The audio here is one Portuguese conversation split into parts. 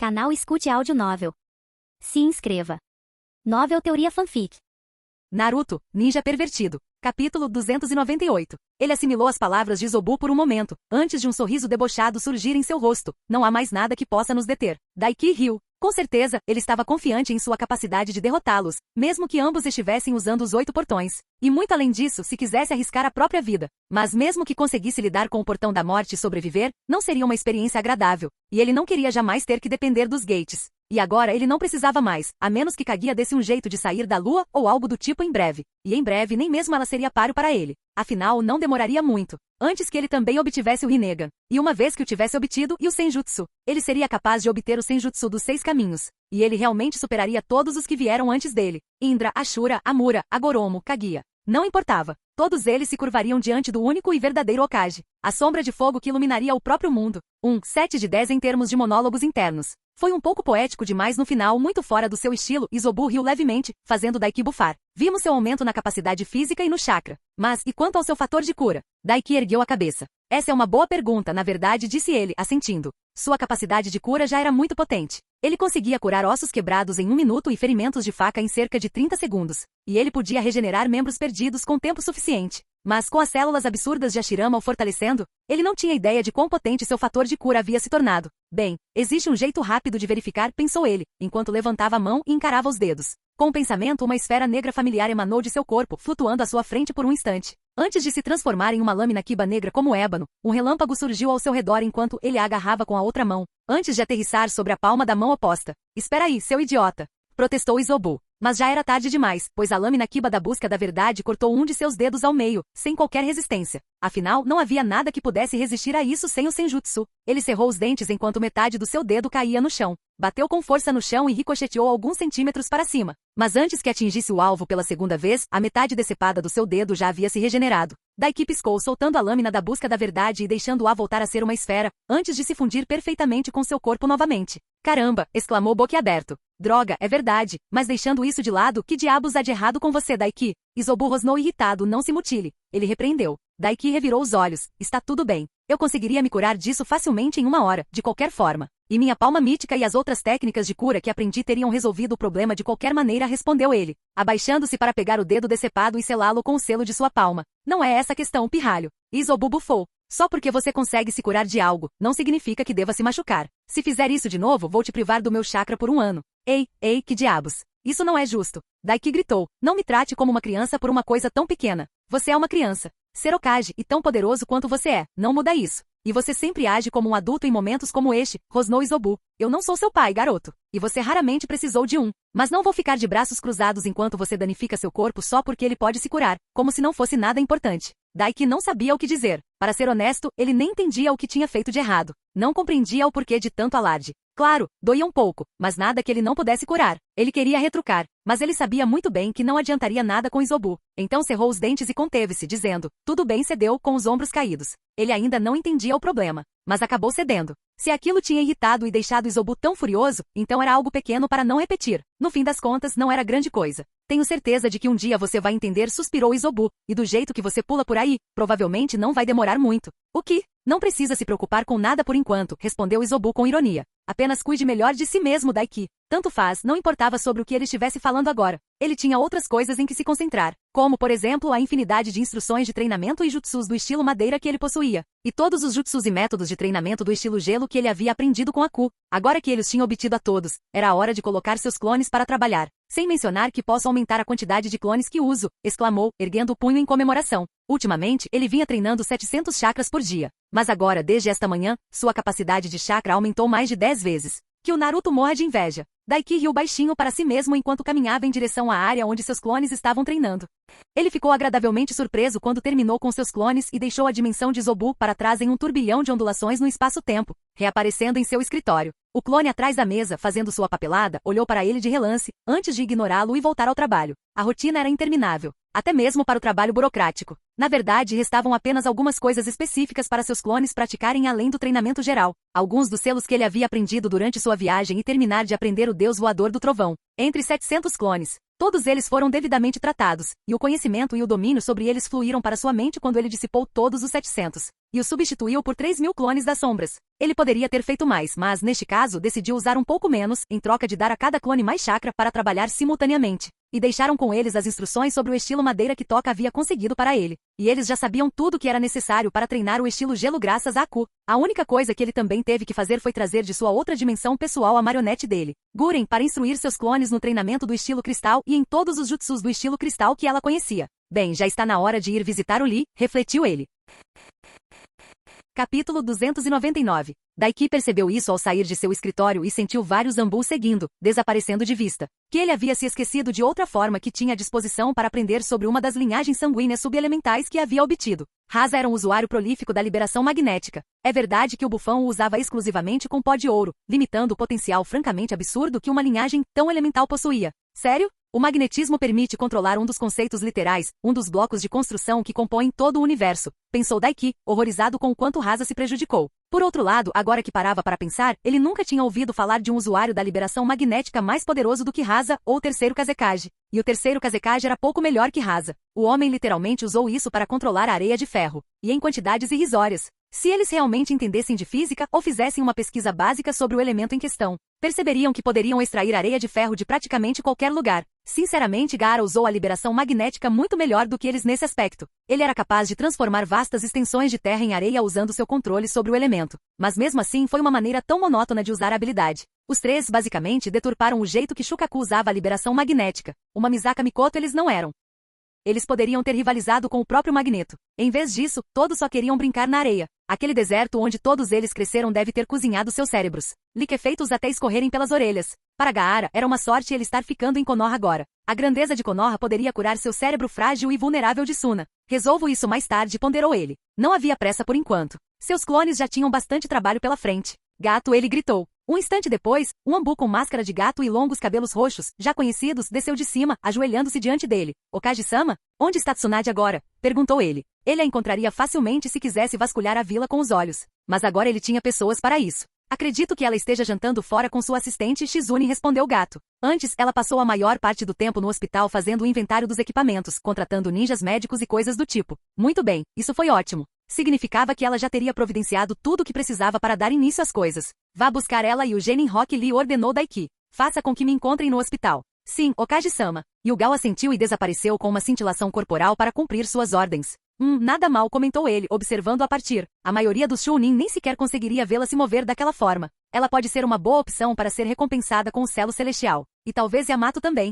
Canal Escute Áudio Novel. Se inscreva. Novel Teoria Fanfic. Naruto, Ninja Pervertido. Capítulo 298. Ele assimilou as palavras de Isobu por um momento, antes de um sorriso debochado surgir em seu rosto. Não há mais nada que possa nos deter. Daiki riu. Com certeza, ele estava confiante em sua capacidade de derrotá-los, mesmo que ambos estivessem usando os 8 portões. E muito além disso, se quisesse arriscar a própria vida. Mas mesmo que conseguisse lidar com o portão da morte e sobreviver, não seria uma experiência agradável. E ele não queria jamais ter que depender dos gates. E agora ele não precisava mais, a menos que Kaguya desse um jeito de sair da lua ou algo do tipo em breve. E em breve nem mesmo ela seria páreo para ele. Afinal, não demoraria muito, antes que ele também obtivesse o Rinnegan. E uma vez que o tivesse obtido e o Senjutsu, ele seria capaz de obter o Senjutsu dos 6 caminhos. E ele realmente superaria todos os que vieram antes dele. Indra, Ashura, Amura, Agoromo, Kaguya. Não importava. Todos eles se curvariam diante do único e verdadeiro Hokage. A sombra de fogo que iluminaria o próprio mundo. 7 de 10 em termos de monólogos internos. Foi um pouco poético demais no final, muito fora do seu estilo. Isobu riu levemente, fazendo Daiki bufar. Vimos seu aumento na capacidade física e no chakra. Mas, e quanto ao seu fator de cura? Daiki ergueu a cabeça. Essa é uma boa pergunta, na verdade, disse ele, assentindo. Sua capacidade de cura já era muito potente. Ele conseguia curar ossos quebrados em 1 minuto e ferimentos de faca em cerca de 30 segundos. E ele podia regenerar membros perdidos com tempo suficiente. Mas com as células absurdas de Hashirama o fortalecendo, ele não tinha ideia de quão potente seu fator de cura havia se tornado. Bem, existe um jeito rápido de verificar, pensou ele, enquanto levantava a mão e encarava os dedos. Com o pensamento, uma esfera negra familiar emanou de seu corpo, flutuando à sua frente por um instante. Antes de se transformar em uma lâmina kiba negra como ébano, um relâmpago surgiu ao seu redor enquanto ele a agarrava com a outra mão, antes de aterrissar sobre a palma da mão oposta. Espera aí, seu idiota! Protestou Isobu. Mas já era tarde demais, pois a lâmina kiba da busca da verdade cortou um de seus dedos ao meio, sem qualquer resistência. Afinal, não havia nada que pudesse resistir a isso sem o Senjutsu. Ele cerrou os dentes enquanto metade do seu dedo caía no chão. Bateu com força no chão e ricocheteou alguns centímetros para cima. Mas antes que atingisse o alvo pela segunda vez, a metade decepada do seu dedo já havia se regenerado. Daiki piscou, soltando a lâmina da busca da verdade e deixando-a voltar a ser uma esfera, antes de se fundir perfeitamente com seu corpo novamente. Caramba! Exclamou boquiaberto. Droga, é verdade, mas deixando isso de lado, que diabos há de errado com você, Daiki? Isobu rosnou irritado, não se mutile. Ele repreendeu. Daiki revirou os olhos. Está tudo bem. Eu conseguiria me curar disso facilmente em 1 hora, de qualquer forma. E minha palma mítica e as outras técnicas de cura que aprendi teriam resolvido o problema de qualquer maneira, respondeu ele, abaixando-se para pegar o dedo decepado e selá-lo com o selo de sua palma. Não é essa a questão, pirralho. Isobu bufou. Só porque você consegue se curar de algo, não significa que deva se machucar. Se fizer isso de novo, vou te privar do meu chakra por 1 ano. Ei, que diabos. Isso não é justo. Daiki gritou. Não me trate como uma criança por uma coisa tão pequena. Você é uma criança. Ser Hokage e tão poderoso quanto você é, não muda isso. E você sempre age como um adulto em momentos como este, rosnou Isobu. Eu não sou seu pai, garoto. E você raramente precisou de um. Mas não vou ficar de braços cruzados enquanto você danifica seu corpo só porque ele pode se curar, como se não fosse nada importante. Daiki não sabia o que dizer. Para ser honesto, ele nem entendia o que tinha feito de errado. Não compreendia o porquê de tanto alarde. Claro, doía um pouco, mas nada que ele não pudesse curar. Ele queria retrucar, mas ele sabia muito bem que não adiantaria nada com Isobu. Então cerrou os dentes e conteve-se, dizendo, tudo bem, cedeu, com os ombros caídos. Ele ainda não entendia o problema, mas acabou cedendo. Se aquilo tinha irritado e deixado Isobu tão furioso, então era algo pequeno para não repetir. No fim das contas, não era grande coisa. Tenho certeza de que um dia você vai entender, suspirou Isobu, e do jeito que você pula por aí, provavelmente não vai demorar muito. O que? Não precisa se preocupar com nada por enquanto, respondeu Isobu com ironia. Apenas cuide melhor de si mesmo, Daiki. Tanto faz, não importava sobre o que ele estivesse falando agora. Ele tinha outras coisas em que se concentrar, como, por exemplo, a infinidade de instruções de treinamento e jutsus do estilo madeira que ele possuía, e todos os jutsus e métodos de treinamento do estilo gelo que ele havia aprendido com Aku. Agora que ele os tinha obtido a todos, era a hora de colocar seus clones para trabalhar. Sem mencionar que posso aumentar a quantidade de clones que uso, exclamou, erguendo o punho em comemoração. Ultimamente, ele vinha treinando 700 chakras por dia. Mas agora, desde esta manhã, sua capacidade de chakra aumentou mais de 10 vezes. Que o Naruto morra de inveja. Daiki riu baixinho para si mesmo enquanto caminhava em direção à área onde seus clones estavam treinando. Ele ficou agradavelmente surpreso quando terminou com seus clones e deixou a dimensão de Isobu para trás em um turbilhão de ondulações no espaço-tempo, reaparecendo em seu escritório. O clone atrás da mesa, fazendo sua papelada, olhou para ele de relance, antes de ignorá-lo e voltar ao trabalho. A rotina era interminável, até mesmo para o trabalho burocrático. Na verdade, restavam apenas algumas coisas específicas para seus clones praticarem além do treinamento geral. Alguns dos selos que ele havia aprendido durante sua viagem e terminar de aprender o Deus Voador do Trovão. Entre 700 clones, todos eles foram devidamente tratados, e o conhecimento e o domínio sobre eles fluíram para sua mente quando ele dissipou todos os 700. e o substituiu por 3.000 clones das sombras. Ele poderia ter feito mais, mas, neste caso, decidiu usar um pouco menos, em troca de dar a cada clone mais chakra para trabalhar simultaneamente. E deixaram com eles as instruções sobre o estilo madeira que Toca havia conseguido para ele. E eles já sabiam tudo o que era necessário para treinar o estilo gelo graças a Aku. A única coisa que ele também teve que fazer foi trazer de sua outra dimensão pessoal a marionete dele, Guren, para instruir seus clones no treinamento do estilo cristal e em todos os jutsus do estilo cristal que ela conhecia. Bem, já está na hora de ir visitar o Lee, refletiu ele. Capítulo 299. Daiki percebeu isso ao sair de seu escritório e sentiu vários Ambus seguindo, desaparecendo de vista. Que ele havia se esquecido de outra forma que tinha à disposição para aprender sobre uma das linhagens sanguíneas subelementais que havia obtido. Rasa era um usuário prolífico da liberação magnética. É verdade que o bufão o usava exclusivamente com pó de ouro, limitando o potencial francamente absurdo que uma linhagem tão elemental possuía. Sério? O magnetismo permite controlar um dos conceitos literais, um dos blocos de construção que compõem todo o universo, pensou Daiki, horrorizado com o quanto Rasa se prejudicou. Por outro lado, agora que parava para pensar, ele nunca tinha ouvido falar de um usuário da liberação magnética mais poderoso do que Rasa, ou o terceiro Kazekage. E o terceiro Kazekage era pouco melhor que Rasa. O homem literalmente usou isso para controlar a areia de ferro, e em quantidades irrisórias. Se eles realmente entendessem de física ou fizessem uma pesquisa básica sobre o elemento em questão, perceberiam que poderiam extrair areia de ferro de praticamente qualquer lugar. Sinceramente, Gaara usou a liberação magnética muito melhor do que eles nesse aspecto. Ele era capaz de transformar vastas extensões de terra em areia usando seu controle sobre o elemento. Mas mesmo assim foi uma maneira tão monótona de usar a habilidade. Os três, basicamente, deturparam o jeito que Shukaku usava a liberação magnética. Uma Misaka Mikoto eles não eram. Eles poderiam ter rivalizado com o próprio Magneto. Em vez disso, todos só queriam brincar na areia. Aquele deserto onde todos eles cresceram deve ter cozinhado seus cérebros, liquefeitos até escorrerem pelas orelhas. Para Gaara, era uma sorte ele estar ficando em Konoha agora. A grandeza de Konoha poderia curar seu cérebro frágil e vulnerável de Suna. Resolvo isso mais tarde, ponderou ele. Não havia pressa por enquanto. Seus clones já tinham bastante trabalho pela frente. Gato, ele gritou. Um instante depois, um Ambu com máscara de gato e longos cabelos roxos, já conhecidos, desceu de cima, ajoelhando-se diante dele. Okage-sama? Onde está Tsunade agora? Perguntou ele. Ele a encontraria facilmente se quisesse vasculhar a vila com os olhos. Mas agora ele tinha pessoas para isso. Acredito que ela esteja jantando fora com sua assistente, Shizune, respondeu o gato. Antes, ela passou a maior parte do tempo no hospital fazendo o inventário dos equipamentos, contratando ninjas médicos e coisas do tipo. Muito bem, isso foi ótimo. Significava que ela já teria providenciado tudo o que precisava para dar início às coisas. Vá buscar ela e o Genin Rock lhe ordenou Daiki. Faça com que me encontrem no hospital. Sim, Okage-sama. Yugal assentiu e desapareceu com uma cintilação corporal para cumprir suas ordens. Nada mal, comentou ele, observando-a partir. A maioria dos Chunin nem sequer conseguiria vê-la se mover daquela forma. Ela pode ser uma boa opção para ser recompensada com o selo celestial. E talvez Yamato também.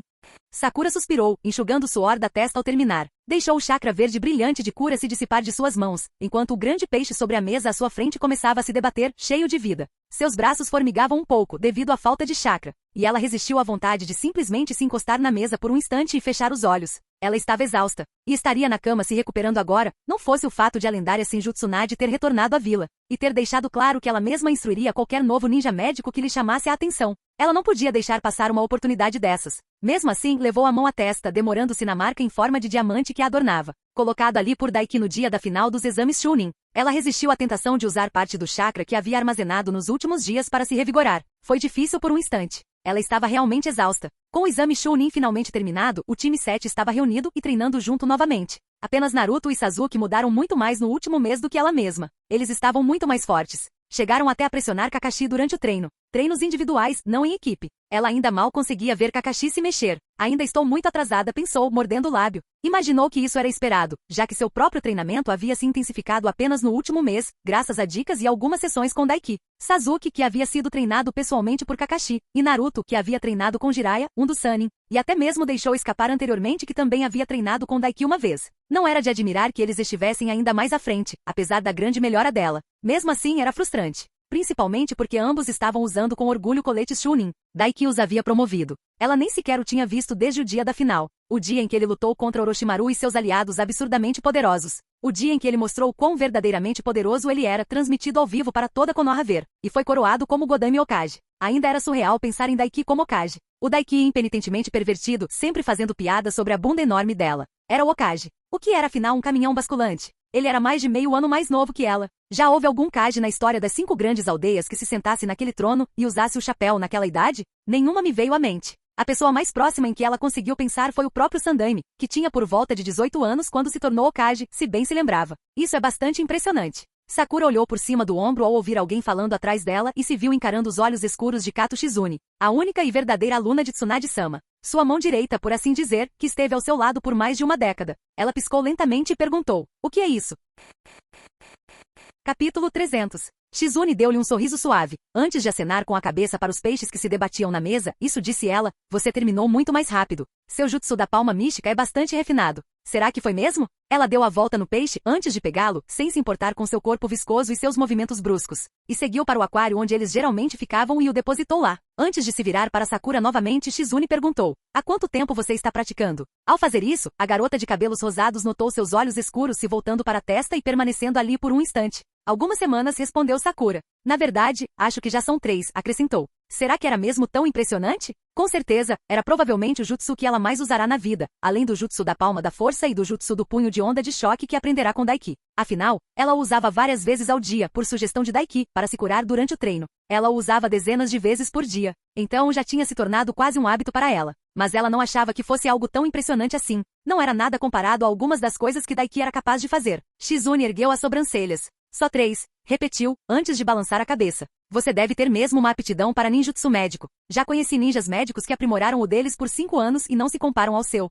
Sakura suspirou, enxugando o suor da testa ao terminar. Deixou o chakra verde brilhante de cura se dissipar de suas mãos, enquanto o grande peixe sobre a mesa à sua frente começava a se debater, cheio de vida. Seus braços formigavam um pouco, devido à falta de chakra, e ela resistiu à vontade de simplesmente se encostar na mesa por um instante e fechar os olhos. Ela estava exausta, e estaria na cama se recuperando agora, não fosse o fato de a lendária Senjutsu Tsunade ter retornado à vila, e ter deixado claro que ela mesma instruiria qualquer novo ninja médico que lhe chamasse a atenção. Ela não podia deixar passar uma oportunidade dessas. Mesmo assim, levou a mão à testa, demorando-se na marca em forma de diamante que a adornava, colocado ali por Daiki no dia da final dos exames Chunin. Ela resistiu à tentação de usar parte do chakra que havia armazenado nos últimos dias para se revigorar. Foi difícil por um instante. Ela estava realmente exausta. Com o exame Chunin finalmente terminado, o time 7 estava reunido e treinando junto novamente. Apenas Naruto e Sasuke mudaram muito mais no último mês do que ela mesma. Eles estavam muito mais fortes. Chegaram até a pressionar Kakashi durante o treino. Treinos individuais, não em equipe. Ela ainda mal conseguia ver Kakashi se mexer. Ainda estou muito atrasada, pensou, mordendo o lábio. Imaginou que isso era esperado, já que seu próprio treinamento havia se intensificado apenas no último mês, graças a dicas e algumas sessões com Daiki. Sasuke, que havia sido treinado pessoalmente por Kakashi, e Naruto, que havia treinado com Jiraiya, um dos Sannin, e até mesmo deixou escapar anteriormente que também havia treinado com Daiki uma vez. Não era de admirar que eles estivessem ainda mais à frente, apesar da grande melhora dela. Mesmo assim era frustrante. Principalmente porque ambos estavam usando com orgulho coletes Chunin. Daiki os havia promovido. Ela nem sequer o tinha visto desde o dia da final. O dia em que ele lutou contra Orochimaru e seus aliados absurdamente poderosos. O dia em que ele mostrou quão verdadeiramente poderoso ele era, transmitido ao vivo para toda Konoha ver. E foi coroado como Godami Hokage. Ainda era surreal pensar em Daiki como Hokage. O Daiki impenitentemente pervertido, sempre fazendo piada sobre a bunda enorme dela. Era o Hokage. O que era afinal um caminhão basculante? Ele era mais de meio ano mais novo que ela. Já houve algum Kage na história das 5 grandes aldeias que se sentasse naquele trono e usasse o chapéu naquela idade? Nenhuma me veio à mente. A pessoa mais próxima em que ela conseguiu pensar foi o próprio Sandaime, que tinha por volta de 18 anos quando se tornou Hokage, se bem se lembrava. Isso é bastante impressionante. Sakura olhou por cima do ombro ao ouvir alguém falando atrás dela e se viu encarando os olhos escuros de Kato Shizune, a única e verdadeira aluna de Tsunade-sama. Sua mão direita, por assim dizer, que esteve ao seu lado por mais de uma década. Ela piscou lentamente e perguntou: "O que é isso?" Capítulo 300. Shizune deu-lhe um sorriso suave. Antes de acenar com a cabeça para os peixes que se debatiam na mesa, isso disse ela: "Você terminou muito mais rápido. Seu jutsu da palma mística é bastante refinado. Será que foi mesmo?" Ela deu a volta no peixe antes de pegá-lo, sem se importar com seu corpo viscoso e seus movimentos bruscos, e seguiu para o aquário onde eles geralmente ficavam e o depositou lá. Antes de se virar para Sakura novamente, Shizune perguntou: "Há quanto tempo você está praticando?" Ao fazer isso, a garota de cabelos rosados notou seus olhos escuros se voltando para a testa e permanecendo ali por um instante. "Algumas semanas", respondeu Sakura. "Na verdade, acho que já são 3, acrescentou. Será que era mesmo tão impressionante? Com certeza, era provavelmente o jutsu que ela mais usará na vida, além do jutsu da palma da força e do jutsu do punho de onda de choque que aprenderá com Daiki. Afinal, ela o usava várias vezes ao dia, por sugestão de Daiki, para se curar durante o treino. Ela o usava dezenas de vezes por dia. Então já tinha se tornado quase um hábito para ela. Mas ela não achava que fosse algo tão impressionante assim. Não era nada comparado a algumas das coisas que Daiki era capaz de fazer. Shizune ergueu as sobrancelhas. "Só 3, repetiu, antes de balançar a cabeça. "Você deve ter mesmo uma aptidão para ninjutsu médico. Já conheci ninjas médicos que aprimoraram o deles por 5 anos e não se comparam ao seu."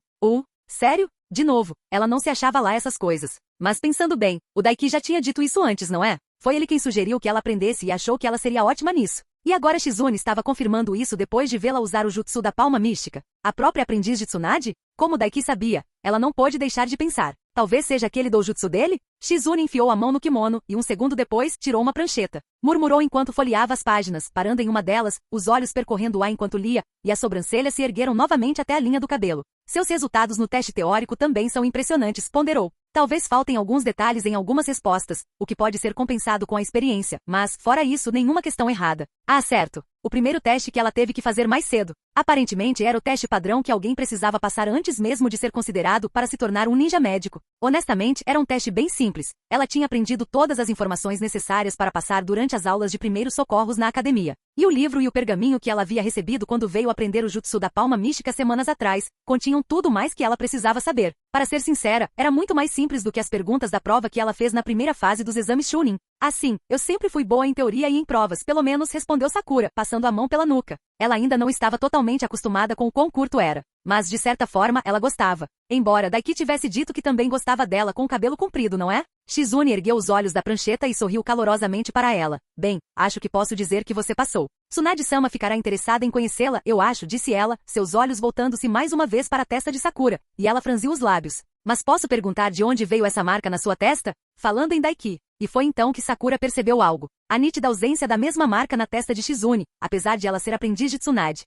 Sério? De novo, ela não se achava lá essas coisas. Mas pensando bem, o Daiki já tinha dito isso antes, não é? Foi ele quem sugeriu que ela aprendesse e achou que ela seria ótima nisso. E agora Shizune estava confirmando isso depois de vê-la usar o jutsu da palma mística. A própria aprendiz de Tsunade? Como Daiki sabia, ela não pôde deixar de pensar. Talvez seja aquele doujutsu dele? Shizune enfiou a mão no kimono e um segundo depois tirou uma prancheta. Murmurou enquanto folheava as páginas, parando em uma delas, os olhos percorrendo o ar enquanto lia, e as sobrancelhas se ergueram novamente até a linha do cabelo. "Seus resultados no teste teórico também são impressionantes", ponderou. "Talvez faltem alguns detalhes em algumas respostas, o que pode ser compensado com a experiência, mas, fora isso, nenhuma questão errada." Ah, certo. O primeiro teste que ela teve que fazer mais cedo. Aparentemente era o teste padrão que alguém precisava passar antes mesmo de ser considerado para se tornar um ninja médico. Honestamente, era um teste bem simples. Ela tinha aprendido todas as informações necessárias para passar durante as aulas de primeiros socorros na academia. E o livro e o pergaminho que ela havia recebido quando veio aprender o jutsu da palma mística semanas atrás, continham tudo mais que ela precisava saber. Para ser sincera, era muito mais simples do que as perguntas da prova que ela fez na primeira fase dos exames Chunin. "Assim, eu sempre fui boa em teoria e em provas", pelo menos respondeu Sakura, passando a mão pela nuca. Ela ainda não estava totalmente acostumada com o quão curto era. Mas de certa forma ela gostava. Embora Daiki tivesse dito que também gostava dela com o cabelo comprido, não é? Shizune ergueu os olhos da prancheta e sorriu calorosamente para ela. "Bem, acho que posso dizer que você passou. Tsunade-sama ficará interessada em conhecê-la, eu acho", disse ela, seus olhos voltando-se mais uma vez para a testa de Sakura, e ela franziu os lábios. "Mas posso perguntar de onde veio essa marca na sua testa?" Falando em Daiki. E foi então que Sakura percebeu algo. A nítida ausência da mesma marca na testa de Shizune, apesar de ela ser aprendiz de Tsunade.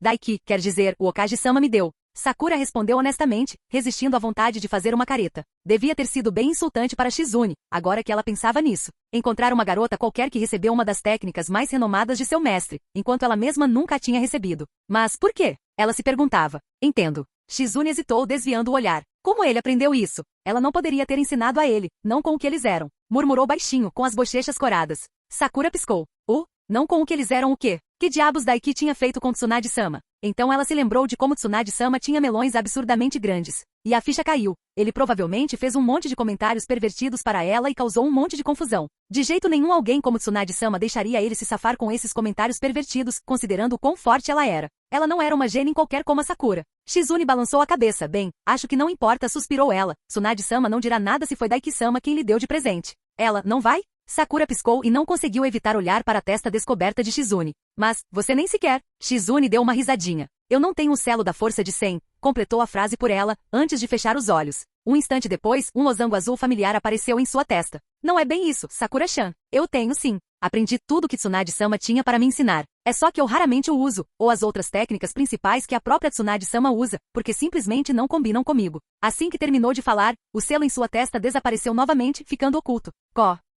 "Daiki, quer dizer, o Okage-sama me deu." Sakura respondeu honestamente, resistindo à vontade de fazer uma careta. Devia ter sido bem insultante para Shizune, agora que ela pensava nisso. Encontrar uma garota qualquer que recebeu uma das técnicas mais renomadas de seu mestre, enquanto ela mesma nunca a tinha recebido. Mas por quê? Ela se perguntava. "Entendo." Shizune hesitou, desviando o olhar. Como ele aprendeu isso? Ela não poderia ter ensinado a ele, não com o que eles eram. Murmurou baixinho, com as bochechas coradas. Sakura piscou. Não com o que eles eram o quê? Que diabos Daiki tinha feito com Tsunade-sama? Então ela se lembrou de como Tsunade-sama tinha melões absurdamente grandes. E a ficha caiu. Ele provavelmente fez um monte de comentários pervertidos para ela e causou um monte de confusão. De jeito nenhum alguém como Tsunade-sama deixaria ele se safar com esses comentários pervertidos, considerando o quão forte ela era. Ela não era uma gênia qualquer como a Sakura. Shizune balançou a cabeça. "Bem, acho que não importa", suspirou ela. "Tsunade-sama não dirá nada se foi Daiki-sama quem lhe deu de presente." "Ela não vai?" Sakura piscou e não conseguiu evitar olhar para a testa descoberta de Shizune. "Mas, você nem sequer." Shizune deu uma risadinha. "Eu não tenho um selo da força de 100, completou a frase por ela, antes de fechar os olhos. Um instante depois, um losango azul familiar apareceu em sua testa. "Não é bem isso, Sakura-chan. Eu tenho sim. Aprendi tudo que Tsunade-sama tinha para me ensinar. É só que eu raramente o uso, ou as outras técnicas principais que a própria Tsunade-sama usa, porque simplesmente não combinam comigo." Assim que terminou de falar, o selo em sua testa desapareceu novamente, ficando oculto.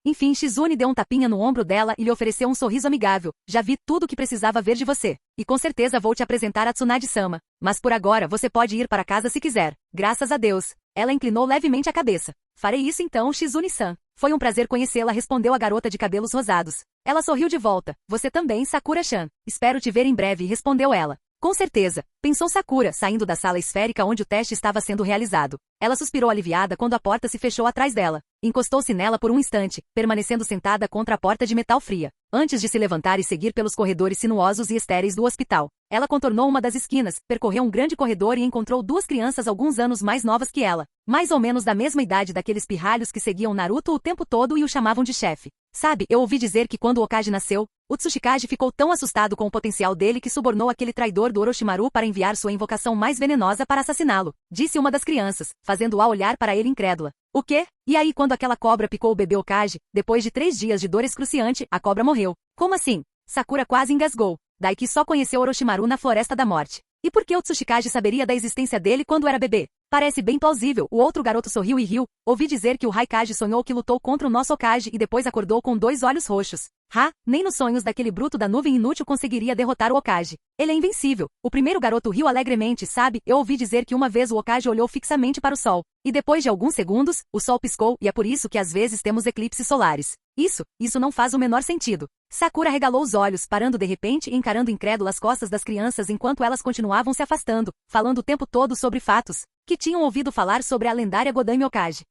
Enfim, Shizune deu um tapinha no ombro dela e lhe ofereceu um sorriso amigável. "Já vi tudo o que precisava ver de você. E com certeza vou te apresentar a Tsunade-sama. Mas por agora você pode ir para casa se quiser. Graças a Deus." Ela inclinou levemente a cabeça. "Farei isso então, Shizune-san. Foi um prazer conhecê-la", respondeu a garota de cabelos rosados. Ela sorriu de volta. "Você também, Sakura-chan. Espero te ver em breve", respondeu ela. "Com certeza", pensou Sakura, saindo da sala esférica onde o teste estava sendo realizado. Ela suspirou aliviada quando a porta se fechou atrás dela. Encostou-se nela por um instante, permanecendo sentada contra a porta de metal fria, antes de se levantar e seguir pelos corredores sinuosos e estéreis do hospital. Ela contornou uma das esquinas, percorreu um grande corredor e encontrou duas crianças alguns anos mais novas que ela, mais ou menos da mesma idade daqueles pirralhos que seguiam Naruto o tempo todo e o chamavam de chefe. Sabe, eu ouvi dizer que quando o Hokage nasceu, o Tsuchikage ficou tão assustado com o potencial dele que subornou aquele traidor do Orochimaru para enviar sua invocação mais venenosa para assassiná-lo, disse uma das crianças, fazendo-a olhar para ele incrédula. O quê? E aí quando aquela cobra picou o bebê Hokage, depois de 3 dias de dor excruciante, a cobra morreu. Como assim? Sakura quase engasgou. Daiki só conheceu Orochimaru na Floresta da Morte. E por que o Tsuchikage saberia da existência dele quando era bebê? Parece bem plausível. O outro garoto sorriu e riu. Ouvi dizer que o Raikage sonhou que lutou contra o nosso Hokage e depois acordou com 2 olhos roxos. Nem nos sonhos daquele bruto da nuvem inútil conseguiria derrotar o Hokage. Ele é invencível. O primeiro garoto riu alegremente, sabe? Eu ouvi dizer que uma vez o Hokage olhou fixamente para o sol. E depois de alguns segundos, o sol piscou e é por isso que às vezes temos eclipses solares. Isso não faz o menor sentido. Sakura regalou os olhos, parando de repente e encarando incrédula as costas das crianças enquanto elas continuavam se afastando, falando o tempo todo sobre fatos que tinham ouvido falar sobre a lendária Godame Hokage.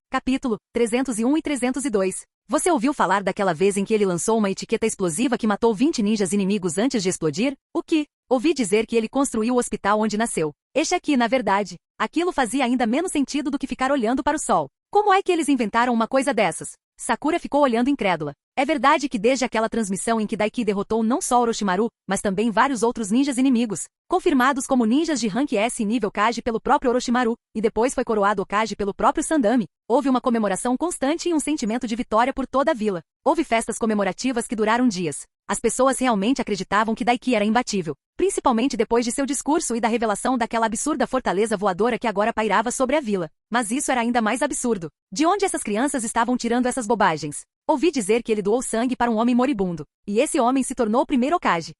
Capítulo 301 e 302. Você ouviu falar daquela vez em que ele lançou uma etiqueta explosiva que matou 20 ninjas inimigos antes de explodir? O que? Ouvi dizer que ele construiu o hospital onde nasceu. Este aqui, na verdade. Aquilo fazia ainda menos sentido do que ficar olhando para o sol. Como é que eles inventaram uma coisa dessas? Sakura ficou olhando incrédula. É verdade que desde aquela transmissão em que Daiki derrotou não só Orochimaru, mas também vários outros ninjas inimigos, confirmados como ninjas de rank S e nível Kage pelo próprio Orochimaru, e depois foi coroado Hokage pelo próprio Sandami, houve uma comemoração constante e um sentimento de vitória por toda a vila. Houve festas comemorativas que duraram dias. As pessoas realmente acreditavam que Daiki era imbatível, principalmente depois de seu discurso e da revelação daquela absurda fortaleza voadora que agora pairava sobre a vila. Mas isso era ainda mais absurdo. De onde essas crianças estavam tirando essas bobagens? Ouvi dizer que ele doou sangue para um homem moribundo, e esse homem se tornou o primeiro Hokage.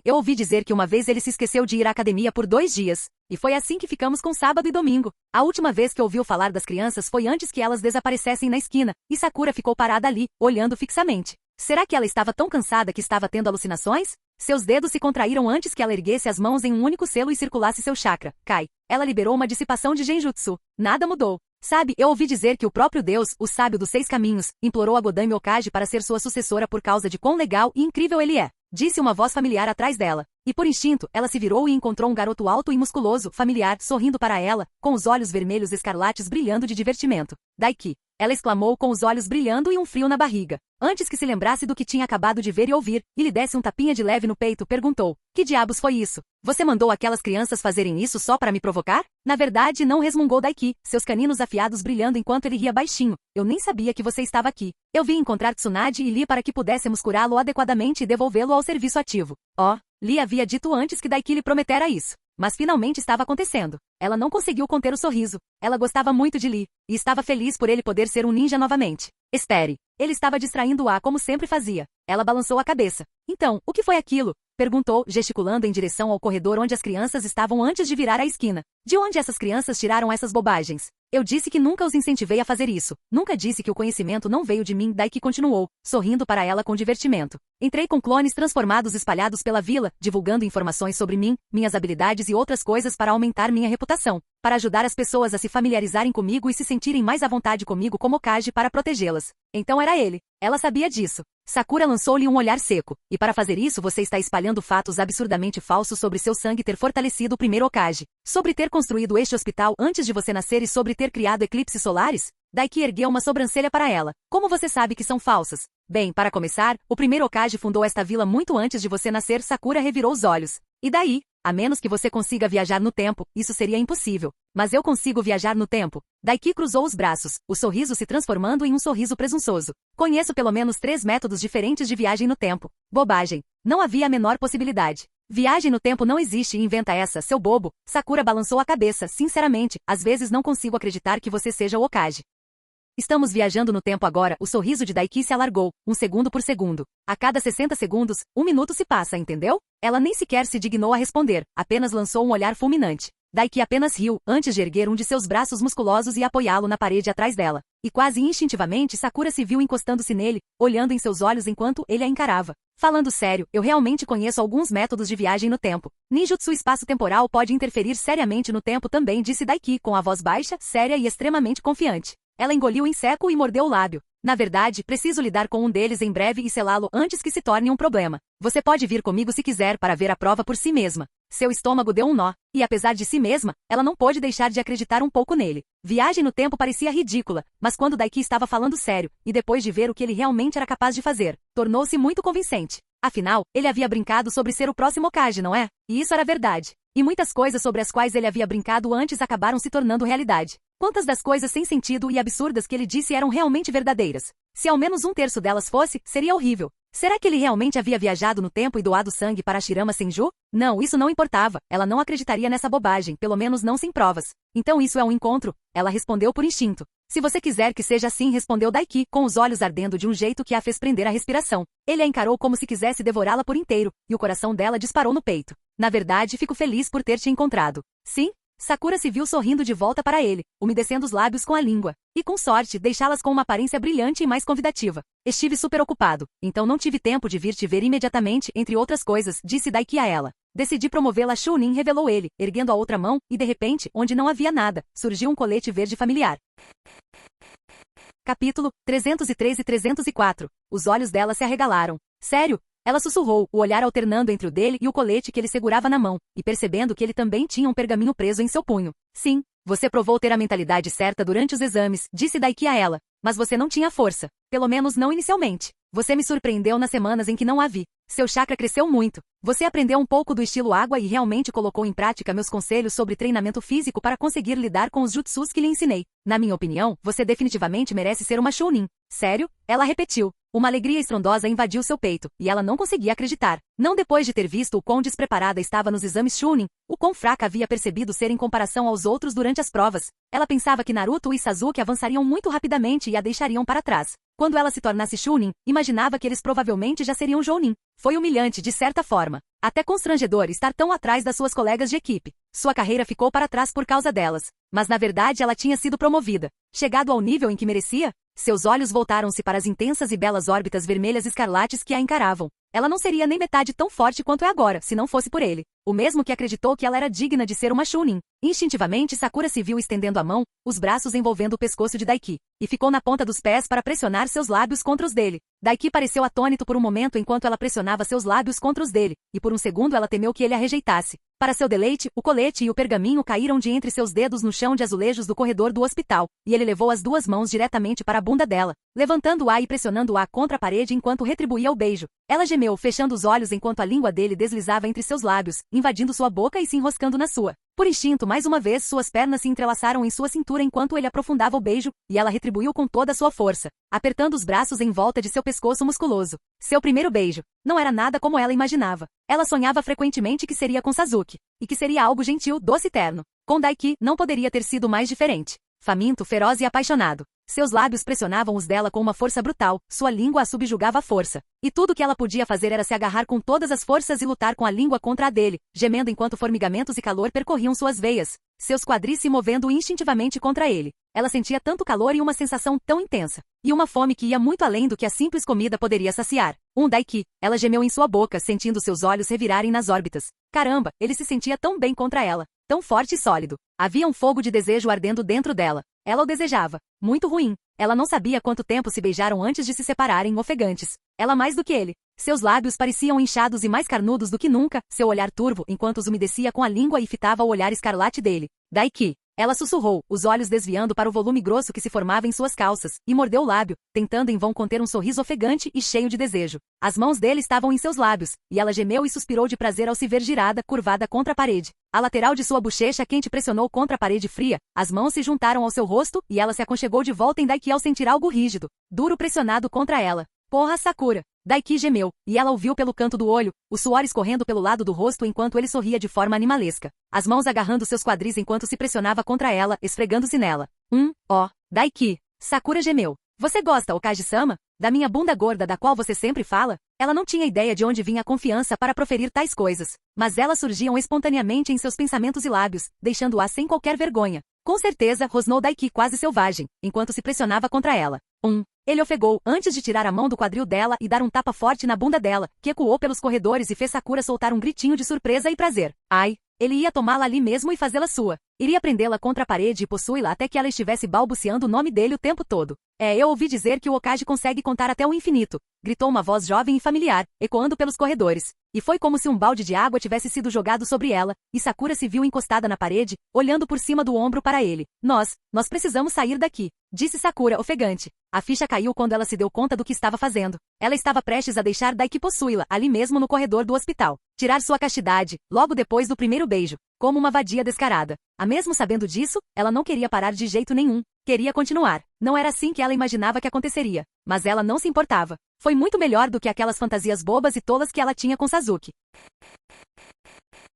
Eu ouvi dizer que uma vez ele se esqueceu de ir à academia por 2 dias, e foi assim que ficamos com sábado e domingo. A última vez que ouviu falar das crianças foi antes que elas desaparecessem na esquina, e Sakura ficou parada ali, olhando fixamente. Será que ela estava tão cansada que estava tendo alucinações? Seus dedos se contraíram antes que ela erguesse as mãos em um único selo e circulasse seu chakra. Ela liberou uma dissipação de genjutsu. Nada mudou. Sabe, eu ouvi dizer que o próprio Deus, o sábio dos 6 caminhos, implorou a Godame Hokage para ser sua sucessora por causa de quão legal e incrível ele é. Disse uma voz familiar atrás dela. E por instinto, ela se virou e encontrou um garoto alto e musculoso, familiar, sorrindo para ela, com os olhos vermelhos escarlates brilhando de divertimento. Daiki. Ela exclamou com os olhos brilhando e um frio na barriga. Antes que se lembrasse do que tinha acabado de ver e ouvir, e lhe desse um tapinha de leve no peito, perguntou. Que diabos foi isso? Você mandou aquelas crianças fazerem isso só para me provocar? Na verdade, não, resmungou Daiki, seus caninos afiados brilhando enquanto ele ria baixinho. Eu nem sabia que você estava aqui. Eu vim encontrar Tsunade e Lee para que pudéssemos curá-lo adequadamente e devolvê-lo ao serviço ativo. Lee havia dito antes que Daiki lhe prometera isso. Mas finalmente estava acontecendo. Ela não conseguiu conter o sorriso. Ela gostava muito de Lee, e estava feliz por ele poder ser um ninja novamente. Espere. Ele estava distraindo-a como sempre fazia. Ela balançou a cabeça. Então, o que foi aquilo? Perguntou, gesticulando em direção ao corredor onde as crianças estavam antes de virar a esquina. De onde essas crianças tiraram essas bobagens? Eu disse que nunca os incentivei a fazer isso. Nunca disse que o conhecimento não veio de mim, Daiki continuou, sorrindo para ela com divertimento. Entrei com clones transformados espalhados pela vila, divulgando informações sobre mim, minhas habilidades e outras coisas para aumentar minha reputação, para ajudar as pessoas a se familiarizarem comigo e se sentirem mais à vontade comigo como Hokage para protegê-las. Então era ele. Ela sabia disso. Sakura lançou-lhe um olhar seco. E para fazer isso você está espalhando fatos absurdamente falsos sobre seu sangue ter fortalecido o primeiro Hokage, sobre ter construído este hospital antes de você nascer e sobre ter criado eclipses solares? Daiki ergueu uma sobrancelha para ela. Como você sabe que são falsas? Bem, para começar, o primeiro Hokage fundou esta vila muito antes de você nascer. Sakura revirou os olhos. E daí? A menos que você consiga viajar no tempo, isso seria impossível. Mas eu consigo viajar no tempo. Daiki cruzou os braços, o sorriso se transformando em um sorriso presunçoso. Conheço pelo menos 3 métodos diferentes de viagem no tempo. Bobagem. Não havia a menor possibilidade. Viagem no tempo não existe e inventa essa, seu bobo. Sakura balançou a cabeça. Sinceramente, às vezes não consigo acreditar que você seja o Hokage. Estamos viajando no tempo agora. O sorriso de Daiki se alargou, 1 segundo por segundo. A cada 60 segundos, 1 minuto se passa, entendeu? Ela nem sequer se dignou a responder, apenas lançou um olhar fulminante. Daiki apenas riu, antes de erguer um de seus braços musculosos e apoiá-lo na parede atrás dela. E quase instintivamente Sakura se viu encostando-se nele, olhando em seus olhos enquanto ele a encarava. Falando sério, eu realmente conheço alguns métodos de viagem no tempo. Ninjutsu espaço-temporal pode interferir seriamente no tempo também, disse Daiki com a voz baixa, séria e extremamente confiante. Ela engoliu em seco e mordeu o lábio. Na verdade, preciso lidar com um deles em breve e selá-lo antes que se torne um problema. Você pode vir comigo se quiser para ver a prova por si mesma. Seu estômago deu um nó, e apesar de si mesma, ela não pôde deixar de acreditar um pouco nele. Viagem no tempo parecia ridícula, mas quando Daiki estava falando sério, e depois de ver o que ele realmente era capaz de fazer, tornou-se muito convincente. Afinal, ele havia brincado sobre ser o próximo Hokage, não é? E isso era verdade. E muitas coisas sobre as quais ele havia brincado antes acabaram se tornando realidade. Quantas das coisas sem sentido e absurdas que ele disse eram realmente verdadeiras? Se ao menos um terço delas fosse, seria horrível. Será que ele realmente havia viajado no tempo e doado sangue para Shirama Senju? Não, isso não importava. Ela não acreditaria nessa bobagem, pelo menos não sem provas. Então isso é um encontro? Ela respondeu por instinto. Se você quiser que seja assim, respondeu Daiki, com os olhos ardendo de um jeito que a fez prender a respiração. Ele a encarou como se quisesse devorá-la por inteiro, e o coração dela disparou no peito. Na verdade, fico feliz por ter te encontrado. Sim? Sakura se viu sorrindo de volta para ele, umedecendo os lábios com a língua. E com sorte, deixá-las com uma aparência brilhante e mais convidativa. Estive super ocupado, então não tive tempo de vir te ver imediatamente, entre outras coisas, disse Daiki a ela. Decidi promovê-la a Chunin, revelou ele, erguendo a outra mão, e de repente, onde não havia nada, surgiu um colete verde familiar. Capítulo 303 e 304. Os olhos dela se arregalaram. Sério? Ela sussurrou, o olhar alternando entre o dele e o colete que ele segurava na mão, e percebendo que ele também tinha um pergaminho preso em seu punho. Sim, você provou ter a mentalidade certa durante os exames, disse Daiki a ela. Mas você não tinha força. Pelo menos não inicialmente. Você me surpreendeu nas semanas em que não a vi. Seu chakra cresceu muito. Você aprendeu um pouco do estilo água e realmente colocou em prática meus conselhos sobre treinamento físico para conseguir lidar com os jutsus que lhe ensinei. Na minha opinião, você definitivamente merece ser uma Chunin. Sério? Ela repetiu. Uma alegria estrondosa invadiu seu peito, e ela não conseguia acreditar. Não depois de ter visto o quão despreparada estava nos exames Chunin, o quão fraca havia percebido ser em comparação aos outros durante as provas. Ela pensava que Naruto e Sasuke avançariam muito rapidamente e a deixariam para trás. Quando ela se tornasse Chunin, imaginava que eles provavelmente já seriam Jounin. Foi humilhante de certa forma. Até constrangedor estar tão atrás das suas colegas de equipe. Sua carreira ficou para trás por causa delas. Mas na verdade ela tinha sido promovida. Chegado ao nível em que merecia, seus olhos voltaram-se para as intensas e belas órbitas vermelhas escarlates que a encaravam. Ela não seria nem metade tão forte quanto é agora, se não fosse por ele. O mesmo que acreditou que ela era digna de ser uma Chunin. Instintivamente, Sakura se viu estendendo a mão, os braços envolvendo o pescoço de Daiki, e ficou na ponta dos pés para pressionar seus lábios contra os dele. Daiki pareceu atônito por um momento enquanto ela pressionava seus lábios contra os dele, e por um segundo ela temeu que ele a rejeitasse. Para seu deleite, o colete e o pergaminho caíram de entre seus dedos no chão de azulejos do corredor do hospital, e ele levou as duas mãos diretamente para a bunda dela, levantando-a e pressionando-a contra a parede enquanto retribuía o beijo. Ela gemeu, fechando os olhos enquanto a língua dele deslizava entre seus lábios, invadindo sua boca e se enroscando na sua. Por instinto, mais uma vez, suas pernas se entrelaçaram em sua cintura enquanto ele aprofundava o beijo, e ela retribuiu com toda a sua força, apertando os braços em volta de seu pescoço musculoso. Seu primeiro beijo não era nada como ela imaginava. Ela sonhava frequentemente que seria com Sasuke, e que seria algo gentil, doce e terno. Com Daiki, não poderia ter sido mais diferente. Faminto, feroz e apaixonado. Seus lábios pressionavam os dela com uma força brutal, sua língua a subjugava à força. E tudo que ela podia fazer era se agarrar com todas as forças e lutar com a língua contra a dele, gemendo enquanto formigamentos e calor percorriam suas veias, seus quadris se movendo instintivamente contra ele. Ela sentia tanto calor e uma sensação tão intensa. E uma fome que ia muito além do que a simples comida poderia saciar. Daiki. Ela gemeu em sua boca, sentindo seus olhos revirarem nas órbitas. Caramba, ele se sentia tão bem contra ela. Tão forte e sólido. Havia um fogo de desejo ardendo dentro dela. Ela o desejava. Muito ruim. Ela não sabia quanto tempo se beijaram antes de se separarem, ofegantes. Ela mais do que ele. Seus lábios pareciam inchados e mais carnudos do que nunca, seu olhar turvo enquanto os umedecia com a língua e fitava o olhar escarlate dele. Daiki. Ela sussurrou, os olhos desviando para o volume grosso que se formava em suas calças, e mordeu o lábio, tentando em vão conter um sorriso ofegante e cheio de desejo. As mãos dele estavam em seus lábios, e ela gemeu e suspirou de prazer ao se ver girada, curvada contra a parede. A lateral de sua bochecha quente pressionou contra a parede fria, as mãos se juntaram ao seu rosto, e ela se aconchegou de volta em Daiki ao sentir algo rígido, duro pressionado contra ela. Porra, Sakura! Daiki gemeu, e ela o viu pelo canto do olho, o suor escorrendo pelo lado do rosto enquanto ele sorria de forma animalesca. As mãos agarrando seus quadris enquanto se pressionava contra ela, esfregando-se nela. Daiki. Sakura gemeu. Você gosta, Okage-sama? Da minha bunda gorda da qual você sempre fala? Ela não tinha ideia de onde vinha a confiança para proferir tais coisas, mas elas surgiam espontaneamente em seus pensamentos e lábios, deixando-a sem qualquer vergonha. Com certeza, rosnou Daiki quase selvagem, enquanto se pressionava contra ela. Ele ofegou, antes de tirar a mão do quadril dela e dar um tapa forte na bunda dela, que ecoou pelos corredores e fez Sakura soltar um gritinho de surpresa e prazer. Ai! Ele ia tomá-la ali mesmo e fazê-la sua. Iria prendê-la contra a parede e possuí-la até que ela estivesse balbuciando o nome dele o tempo todo. Eu ouvi dizer que o Hokage consegue contar até o infinito, gritou uma voz jovem e familiar, ecoando pelos corredores. E foi como se um balde de água tivesse sido jogado sobre ela, e Sakura se viu encostada na parede, olhando por cima do ombro para ele. Nós precisamos sair daqui, disse Sakura ofegante. A ficha caiu quando ela se deu conta do que estava fazendo. Ela estava prestes a deixar Daiki possuí-la, ali mesmo no corredor do hospital. Tirar sua castidade, logo depois do primeiro beijo, como uma vadia descarada. Mesmo sabendo disso, ela não queria parar de jeito nenhum. Queria continuar. Não era assim que ela imaginava que aconteceria. Mas ela não se importava. Foi muito melhor do que aquelas fantasias bobas e tolas que ela tinha com Sasuke.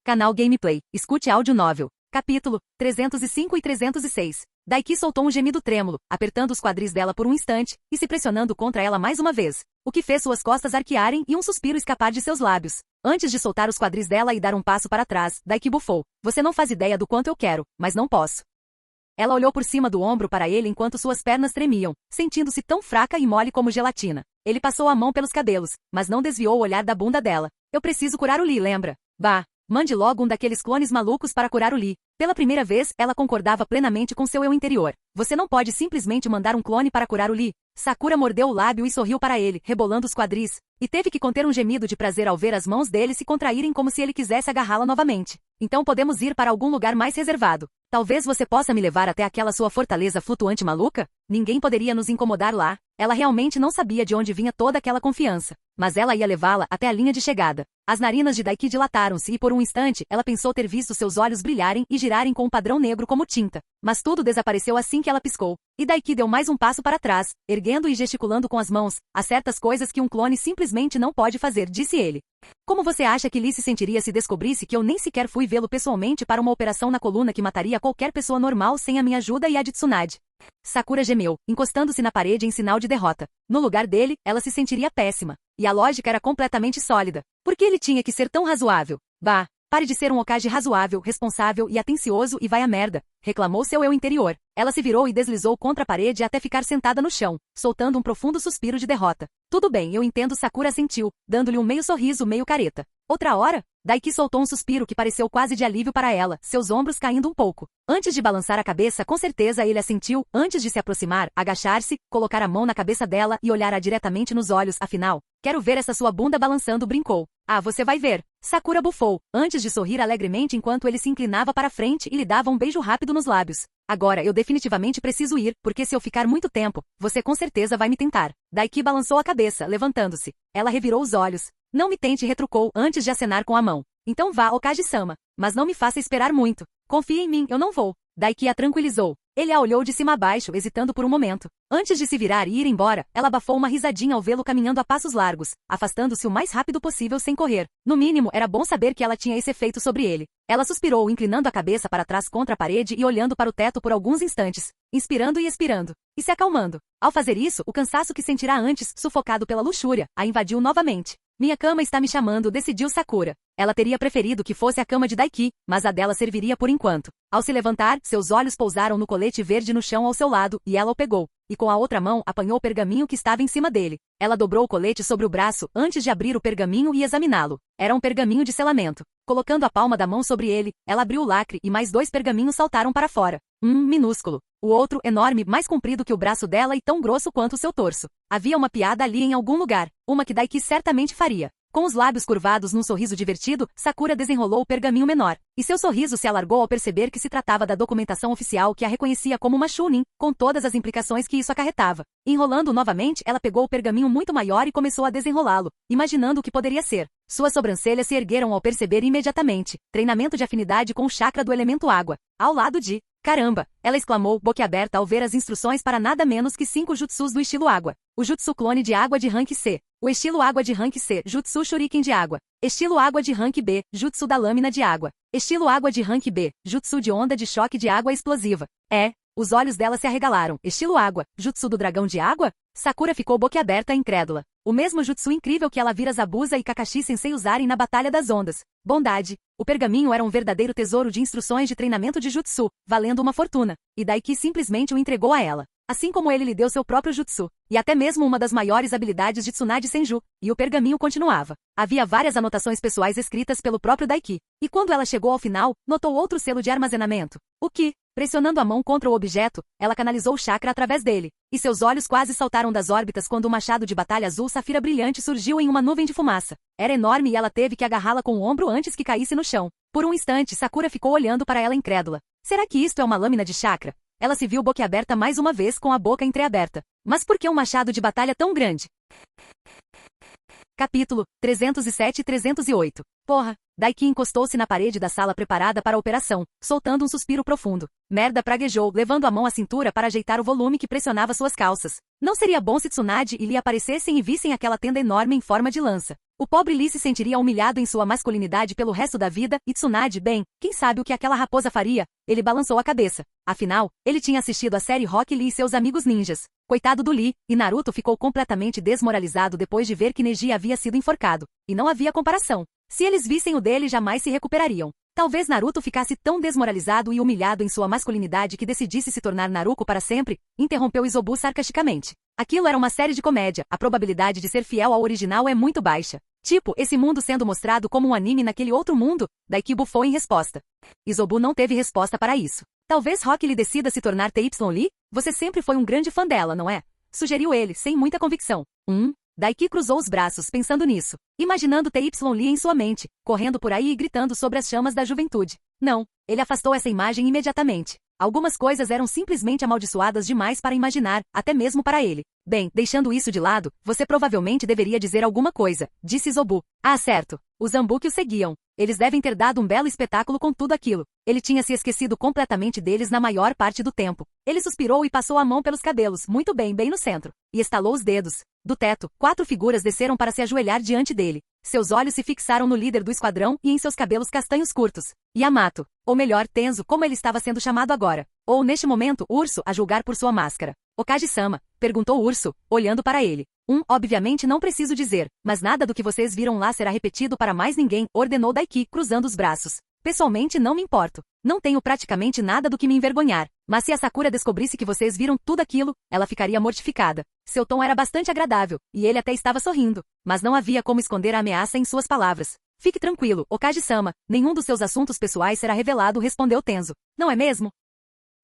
Canal Gameplay. Escute áudio novel. Capítulo 305 e 306. Daiki soltou um gemido trêmulo, apertando os quadris dela por um instante, e se pressionando contra ela mais uma vez, o que fez suas costas arquearem e um suspiro escapar de seus lábios. Antes de soltar os quadris dela e dar um passo para trás, Daiki bufou. Você não faz ideia do quanto eu quero, mas não posso. Ela olhou por cima do ombro para ele enquanto suas pernas tremiam, sentindo-se tão fraca e mole como gelatina. Ele passou a mão pelos cabelos, mas não desviou o olhar da bunda dela. Eu preciso curar o Lee, lembra? Bah, mande logo um daqueles clones malucos para curar o Lee. Pela primeira vez, ela concordava plenamente com seu eu interior. Você não pode simplesmente mandar um clone para curar o Lee. Sakura mordeu o lábio e sorriu para ele, rebolando os quadris, e teve que conter um gemido de prazer ao ver as mãos dele se contraírem como se ele quisesse agarrá-la novamente. Então podemos ir para algum lugar mais reservado. Talvez você possa me levar até aquela sua fortaleza flutuante maluca? Ninguém poderia nos incomodar lá. Ela realmente não sabia de onde vinha toda aquela confiança. Mas ela ia levá-la até a linha de chegada. As narinas de Daiki dilataram-se e por um instante ela pensou ter visto seus olhos brilharem e girarem com um padrão negro como tinta. Mas tudo desapareceu assim que ela piscou. E Daiki deu mais um passo para trás, erguendo e gesticulando com as mãos. Há certas coisas que um clone simplesmente não pode fazer, disse ele. Como você acha que Lee se sentiria se descobrisse que eu nem sequer fui vê-lo pessoalmente para uma operação na coluna que mataria qualquer pessoa normal sem a minha ajuda e a de Tsunade? Sakura gemeu, encostando-se na parede em sinal de derrota. No lugar dele, ela se sentiria péssima. E a lógica era completamente sólida. Por que ele tinha que ser tão razoável? Bah, pare de ser um Hokage razoável, responsável e atencioso e vai à merda, reclamou seu eu interior. Ela se virou e deslizou contra a parede até ficar sentada no chão, soltando um profundo suspiro de derrota. Tudo bem, eu entendo, Sakura assentiu, dando-lhe um meio sorriso meio careta. Outra hora, Daiki soltou um suspiro que pareceu quase de alívio para ela, seus ombros caindo um pouco. Antes de balançar a cabeça, com certeza ele assentiu, antes de se aproximar, agachar-se, colocar a mão na cabeça dela e olhar-a diretamente nos olhos, afinal, quero ver essa sua bunda balançando, brincou. Ah, você vai ver. Sakura bufou, antes de sorrir alegremente enquanto ele se inclinava para frente e lhe dava um beijo rápido nos lábios. Agora eu definitivamente preciso ir, porque se eu ficar muito tempo, você com certeza vai me tentar. Daiki balançou a cabeça, levantando-se. Ela revirou os olhos. Não me tente, retrucou, antes de acenar com a mão. Então vá, Hokage-sama. Mas não me faça esperar muito. Confie em mim, eu não vou. Daiki a tranquilizou. Ele a olhou de cima a baixo, hesitando por um momento. Antes de se virar e ir embora, ela abafou uma risadinha ao vê-lo caminhando a passos largos, afastando-se o mais rápido possível sem correr. No mínimo, era bom saber que ela tinha esse efeito sobre ele. Ela suspirou, inclinando a cabeça para trás contra a parede e olhando para o teto por alguns instantes, inspirando e expirando, e se acalmando. Ao fazer isso, o cansaço que sentirá antes, sufocado pela luxúria, a invadiu novamente. Minha cama está me chamando, decidiu Sakura. Ela teria preferido que fosse a cama de Daiki, mas a dela serviria por enquanto. Ao se levantar, seus olhos pousaram no colete verde no chão ao seu lado, e ela o pegou. E com a outra mão apanhou o pergaminho que estava em cima dele. Ela dobrou o colete sobre o braço antes de abrir o pergaminho e examiná-lo. Era um pergaminho de selamento. Colocando a palma da mão sobre ele, ela abriu o lacre e mais 2 pergaminhos saltaram para fora. Minúsculo. O outro, enorme, mais comprido que o braço dela e tão grosso quanto o seu torso. Havia uma piada ali em algum lugar, uma que Daiki certamente faria. Com os lábios curvados num sorriso divertido, Sakura desenrolou o pergaminho menor. E seu sorriso se alargou ao perceber que se tratava da documentação oficial que a reconhecia como uma Chunin, com todas as implicações que isso acarretava. Enrolando novamente, ela pegou o pergaminho muito maior e começou a desenrolá-lo, imaginando o que poderia ser. Suas sobrancelhas se ergueram ao perceber imediatamente. Treinamento de afinidade com o chakra do elemento água. Ao lado de... Caramba! Ela exclamou, boquiaberta ao ver as instruções para nada menos que 5 jutsus do estilo água. O jutsu clone de água de rank C. O estilo água de rank C, jutsu shuriken de água. Estilo água de rank B, jutsu da lâmina de água. Estilo água de rank B, jutsu de onda de choque de água explosiva. Os olhos dela se arregalaram. Estilo água, jutsu do dragão de água? Sakura ficou boquiaberta incrédula. O mesmo jutsu incrível que ela vira Zabuza e Kakashi Sensei usarem na Batalha das Ondas. Bondade. O pergaminho era um verdadeiro tesouro de instruções de treinamento de jutsu, valendo uma fortuna. E Daiki simplesmente o entregou a ela. assim como ele lhe deu seu próprio jutsu, e até mesmo uma das maiores habilidades de Tsunade Senju, e o pergaminho continuava. Havia várias anotações pessoais escritas pelo próprio Daiki, e quando ela chegou ao final, notou outro selo de armazenamento. O que, pressionando a mão contra o objeto, ela canalizou o chakra através dele, e seus olhos quase saltaram das órbitas quando o machado de batalha azul safira brilhante surgiu em uma nuvem de fumaça. Era enorme e ela teve que agarrá-la com o ombro antes que caísse no chão. Por um instante, Sakura ficou olhando para ela incrédula. Será que isto é uma lâmina de chakra? Ela se viu boquiaberta mais uma vez com a boca entreaberta. Mas por que um machado de batalha tão grande? Capítulo 307 e 308. Porra! Daiki encostou-se na parede da sala preparada para a operação, soltando um suspiro profundo. Merda, praguejou, levando a mão à cintura para ajeitar o volume que pressionava suas calças. Não seria bom se Tsunade e Lee aparecessem e vissem aquela tenda enorme em forma de lança. O pobre Lee se sentiria humilhado em sua masculinidade pelo resto da vida, e Tsunade, bem, quem sabe o que aquela raposa faria? Ele balançou a cabeça. Afinal, ele tinha assistido a série Rock Lee e seus amigos ninjas. Coitado do Lee, e Naruto ficou completamente desmoralizado depois de ver que Neji havia sido enforcado. E não havia comparação. Se eles vissem o dele, jamais se recuperariam. Talvez Naruto ficasse tão desmoralizado e humilhado em sua masculinidade que decidisse se tornar Naruto para sempre, interrompeu Isobu sarcasticamente. Aquilo era uma série de comédia, a probabilidade de ser fiel ao original é muito baixa. Tipo, esse mundo sendo mostrado como um anime naquele outro mundo? Daiki bufou em resposta. Isobu não teve resposta para isso. Talvez Rock Lee decida se tornar TY Lee? Você sempre foi um grande fã dela, não é? Sugeriu ele, sem muita convicção. Daiki cruzou os braços pensando nisso, imaginando TY Lee em sua mente, correndo por aí e gritando sobre as chamas da juventude. Não, ele afastou essa imagem imediatamente. Algumas coisas eram simplesmente amaldiçoadas demais para imaginar, até mesmo para ele. Bem, deixando isso de lado, você provavelmente deveria dizer alguma coisa, disse Isobu. Ah, certo. Os Zambuki o seguiam. Eles devem ter dado um belo espetáculo com tudo aquilo. Ele tinha se esquecido completamente deles na maior parte do tempo. Ele suspirou e passou a mão pelos cabelos, muito bem, bem no centro, e estalou os dedos. Do teto, 4 figuras desceram para se ajoelhar diante dele. Seus olhos se fixaram no líder do esquadrão e em seus cabelos castanhos curtos. Yamato, ou melhor, Tenzo, como ele estava sendo chamado agora. Ou, neste momento, Urso, a julgar por sua máscara. Okage-sama, perguntou Urso, olhando para ele. Obviamente não preciso dizer, mas nada do que vocês viram lá será repetido para mais ninguém, ordenou Daiki, cruzando os braços. Pessoalmente não me importo. Não tenho praticamente nada do que me envergonhar. Mas se a Sakura descobrisse que vocês viram tudo aquilo, ela ficaria mortificada. Seu tom era bastante agradável, e ele até estava sorrindo. Mas não havia como esconder a ameaça em suas palavras. Fique tranquilo, Okage-sama, nenhum dos seus assuntos pessoais será revelado, respondeu Tenzo. Não é mesmo?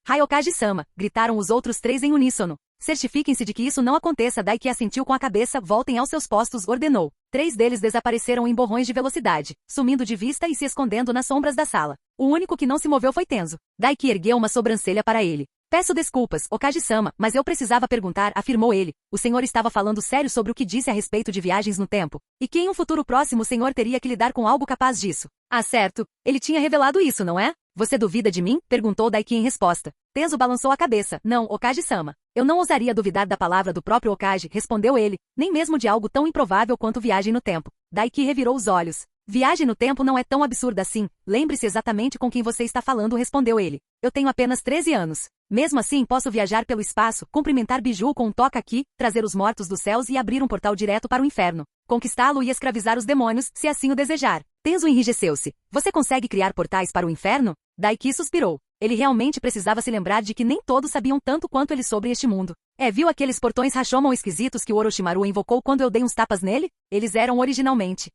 Hai Okage-sama, gritaram os outros 3 em uníssono. Certifiquem-se de que isso não aconteça. Daiki assentiu com a cabeça. Voltem aos seus postos, ordenou. 3 deles desapareceram em borrões de velocidade, sumindo de vista e se escondendo nas sombras da sala. O único que não se moveu foi Tenzo. Daiki ergueu uma sobrancelha para ele. Peço desculpas, Okage-sama, mas eu precisava perguntar, afirmou ele. O senhor estava falando sério sobre o que disse a respeito de viagens no tempo? E que em um futuro próximo o senhor teria que lidar com algo capaz disso? Ah, certo. Ele tinha revelado isso, não é? Você duvida de mim? Perguntou Daiki em resposta. Tenzo balançou a cabeça. Não, Okage-sama. Eu não ousaria duvidar da palavra do próprio Okage, respondeu ele, nem mesmo de algo tão improvável quanto viagem no tempo. Daiki revirou os olhos. Viagem no tempo não é tão absurda assim. Lembre-se exatamente com quem você está falando, respondeu ele. Eu tenho apenas 13 anos. Mesmo assim, posso viajar pelo espaço, cumprimentar Biju com um toque aqui, trazer os mortos dos céus e abrir um portal direto para o inferno. Conquistá-lo e escravizar os demônios, se assim o desejar. Tenzo enrijeceu-se. Você consegue criar portais para o inferno? Daiki suspirou. Ele realmente precisava se lembrar de que nem todos sabiam tanto quanto ele sobre este mundo. Viu aqueles portões Rashomon esquisitos que o Orochimaru invocou quando eu dei uns tapas nele? Eles eram originalmente.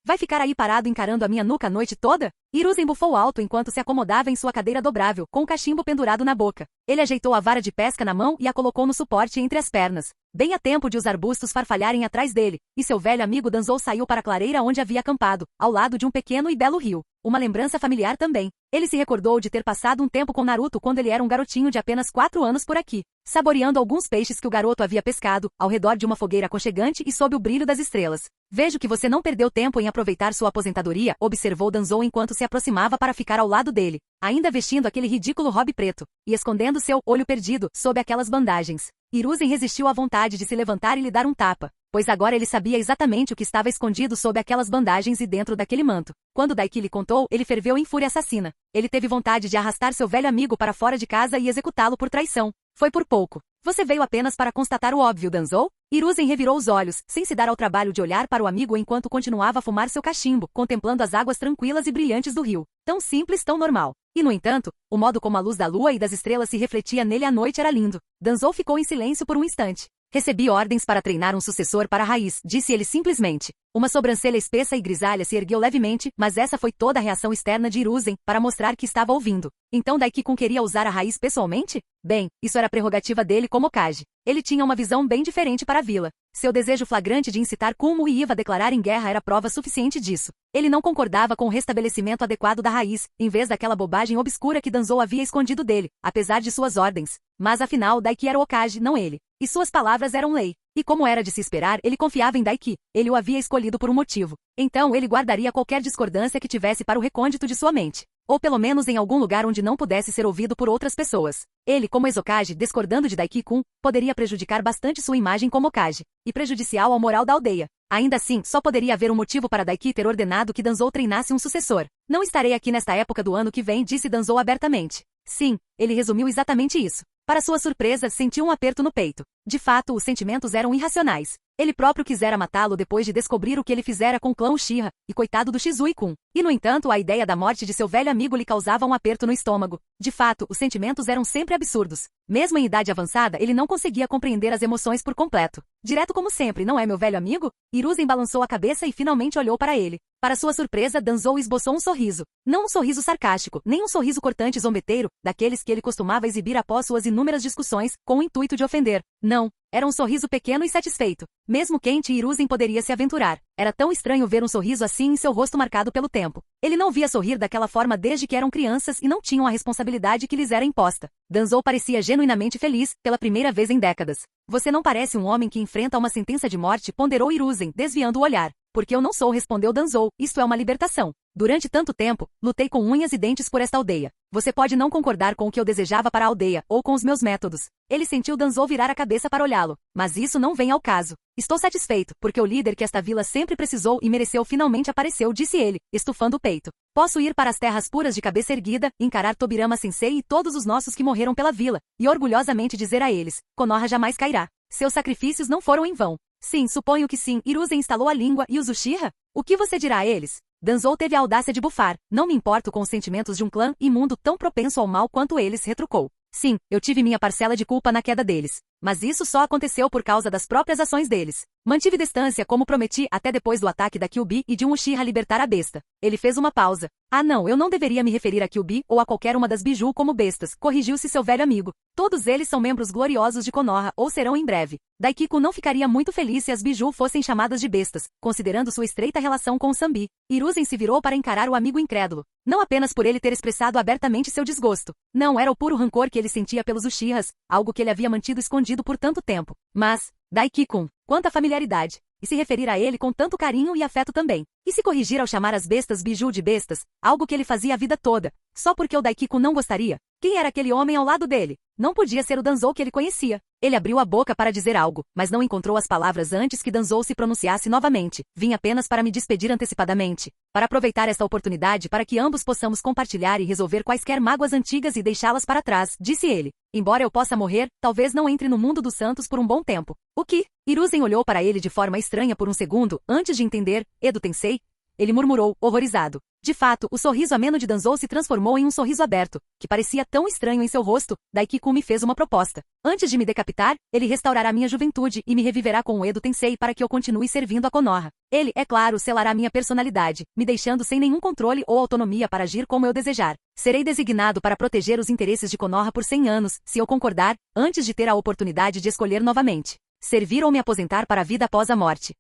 Vai ficar aí parado encarando a minha nuca a noite toda? Hiruzen bufou alto enquanto se acomodava em sua cadeira dobrável, com o cachimbo pendurado na boca. Ele ajeitou a vara de pesca na mão e a colocou no suporte entre as pernas. Bem a tempo de os arbustos farfalharem atrás dele, e seu velho amigo Danzou saiu para a clareira onde havia acampado, ao lado de um pequeno e belo rio. Uma lembrança familiar também. Ele se recordou de ter passado um tempo com Naruto quando ele era um garotinho de apenas 4 anos por aqui, saboreando alguns peixes que o garoto havia pescado, ao redor de uma fogueira aconchegante e sob o brilho das estrelas. Vejo que você não perdeu tempo em aproveitar sua aposentadoria, observou Danzou enquanto se aproximava para ficar ao lado dele, ainda vestindo aquele ridículo hobby preto, e escondendo seu olho perdido sob aquelas bandagens. Hiruzen resistiu à vontade de se levantar e lhe dar um tapa, pois agora ele sabia exatamente o que estava escondido sob aquelas bandagens e dentro daquele manto. Quando Daiki lhe contou, ele ferveu em fúria assassina. Ele teve vontade de arrastar seu velho amigo para fora de casa e executá-lo por traição. Foi por pouco. Você veio apenas para constatar o óbvio, Danzou? Hiruzen revirou os olhos, sem se dar ao trabalho de olhar para o amigo enquanto continuava a fumar seu cachimbo, contemplando as águas tranquilas e brilhantes do rio. Tão simples, tão normal. E no entanto, o modo como a luz da lua e das estrelas se refletia nele à noite era lindo. Danzou ficou em silêncio por um instante. Recebi ordens para treinar um sucessor para a raiz, disse ele simplesmente. Uma sobrancelha espessa e grisalha se ergueu levemente, mas essa foi toda a reação externa de Hiruzen, para mostrar que estava ouvindo. Então Daiki-kun queria usar a raiz pessoalmente? Bem, isso era prerrogativa dele como Hokage. Ele tinha uma visão bem diferente para a vila. Seu desejo flagrante de incitar Kumo e Iva a declararem guerra era prova suficiente disso. Ele não concordava com o restabelecimento adequado da raiz, em vez daquela bobagem obscura que Danzou havia escondido dele, apesar de suas ordens. Mas afinal, Daiki era o Hokage, não ele. E suas palavras eram lei. E como era de se esperar, ele confiava em Daiki. Ele o havia escolhido por um motivo. Então ele guardaria qualquer discordância que tivesse para o recôndito de sua mente. Ou pelo menos em algum lugar onde não pudesse ser ouvido por outras pessoas. Ele, como ex-Hokage, discordando de Daiki-kun, poderia prejudicar bastante sua imagem como Hokage, e prejudicial ao moral da aldeia. Ainda assim, só poderia haver um motivo para Daiki ter ordenado que Danzou treinasse um sucessor. Não estarei aqui nesta época do ano que vem, disse Danzou abertamente. Sim, ele resumiu exatamente isso. Para sua surpresa, sentiu um aperto no peito. De fato, os sentimentos eram irracionais. Ele próprio quisera matá-lo depois de descobrir o que ele fizera com o clã Uchiha, e coitado do Shizui-kun. E no entanto, a ideia da morte de seu velho amigo lhe causava um aperto no estômago. De fato, os sentimentos eram sempre absurdos. Mesmo em idade avançada, ele não conseguia compreender as emoções por completo. Direto como sempre, não é meu velho amigo? Hiruzen balançou a cabeça e finalmente olhou para ele. Para sua surpresa, Danzou esboçou um sorriso. Não um sorriso sarcástico, nem um sorriso cortante e zombeteiro, daqueles que ele costumava exibir após suas inúmeras discussões, com o intuito de ofender. Não. Era um sorriso pequeno e satisfeito. Mesmo quente, Hiruzen poderia se aventurar. Era tão estranho ver um sorriso assim em seu rosto marcado pelo tempo. Ele não via sorrir daquela forma desde que eram crianças e não tinham a responsabilidade que lhes era imposta. Danzou parecia genuinamente feliz, pela primeira vez em décadas. Você não parece um homem que enfrenta uma sentença de morte, ponderou Hiruzen, desviando o olhar. Porque eu não sou, respondeu Danzou, isto é uma libertação. Durante tanto tempo, lutei com unhas e dentes por esta aldeia. Você pode não concordar com o que eu desejava para a aldeia, ou com os meus métodos. Ele sentiu Danzou virar a cabeça para olhá-lo. Mas isso não vem ao caso. Estou satisfeito, porque o líder que esta vila sempre precisou e mereceu finalmente apareceu, disse ele, estufando o peito. Posso ir para as terras puras de cabeça erguida, encarar Tobirama Sensei e todos os nossos que morreram pela vila, e orgulhosamente dizer a eles, Konoha jamais cairá. Seus sacrifícios não foram em vão. Sim, suponho que sim. Hiruzen instalou a língua e os Uchiha? O que você dirá a eles? Danzou teve a audácia de bufar. Não me importo com os sentimentos de um clã imundo tão propenso ao mal quanto eles, retrucou. Sim, eu tive minha parcela de culpa na queda deles. Mas isso só aconteceu por causa das próprias ações deles. Mantive distância como prometi até depois do ataque da Kyuubi e de um Uchiha libertar a besta. Ele fez uma pausa. Ah não, eu não deveria me referir a Kyuubi ou a qualquer uma das Biju como bestas, corrigiu-se seu velho amigo. Todos eles são membros gloriosos de Konoha, ou serão em breve. Daiki-kun não ficaria muito feliz se as Biju fossem chamadas de bestas, considerando sua estreita relação com o Sanbi. Hiruzen se virou para encarar o amigo incrédulo. Não apenas por ele ter expressado abertamente seu desgosto. Não era o puro rancor que ele sentia pelos Uchihas, algo que ele havia mantido escondido por tanto tempo. Mas, Daiki-kun, quanta familiaridade. E se referir a ele com tanto carinho e afeto também. E se corrigir ao chamar as bestas Biju de bestas, algo que ele fazia a vida toda, só porque o Daiki-kun não gostaria? Quem era aquele homem ao lado dele? Não podia ser o Danzou que ele conhecia. Ele abriu a boca para dizer algo, mas não encontrou as palavras antes que Danzou se pronunciasse novamente. Vim apenas para me despedir antecipadamente. Para aproveitar esta oportunidade para que ambos possamos compartilhar e resolver quaisquer mágoas antigas e deixá-las para trás, disse ele. Embora eu possa morrer, talvez não entre no mundo dos santos por um bom tempo. O que? Hiruzen olhou para ele de forma estranha por um segundo, antes de entender. Edo Tensei? Ele murmurou, horrorizado. De fato, o sorriso ameno de Danzou se transformou em um sorriso aberto, que parecia tão estranho em seu rosto. Daiki-kun me fez uma proposta. Antes de me decapitar, ele restaurará minha juventude e me reviverá com o Edo Tensei para que eu continue servindo a Konoha. Ele, é claro, selará minha personalidade, me deixando sem nenhum controle ou autonomia para agir como eu desejar. Serei designado para proteger os interesses de Konoha por 100 anos, se eu concordar, antes de ter a oportunidade de escolher novamente. Servir ou me aposentar para a vida após a morte.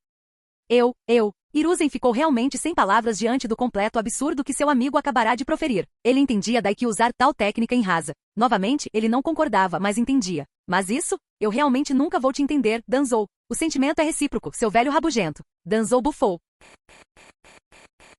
Hiruzen ficou realmente sem palavras diante do completo absurdo que seu amigo acabará de proferir. Ele entendia Daiki usar tal técnica em rasa. Novamente, ele não concordava, mas entendia. Mas isso? Eu realmente nunca vou te entender, Danzou. O sentimento é recíproco, seu velho rabugento. Danzou bufou.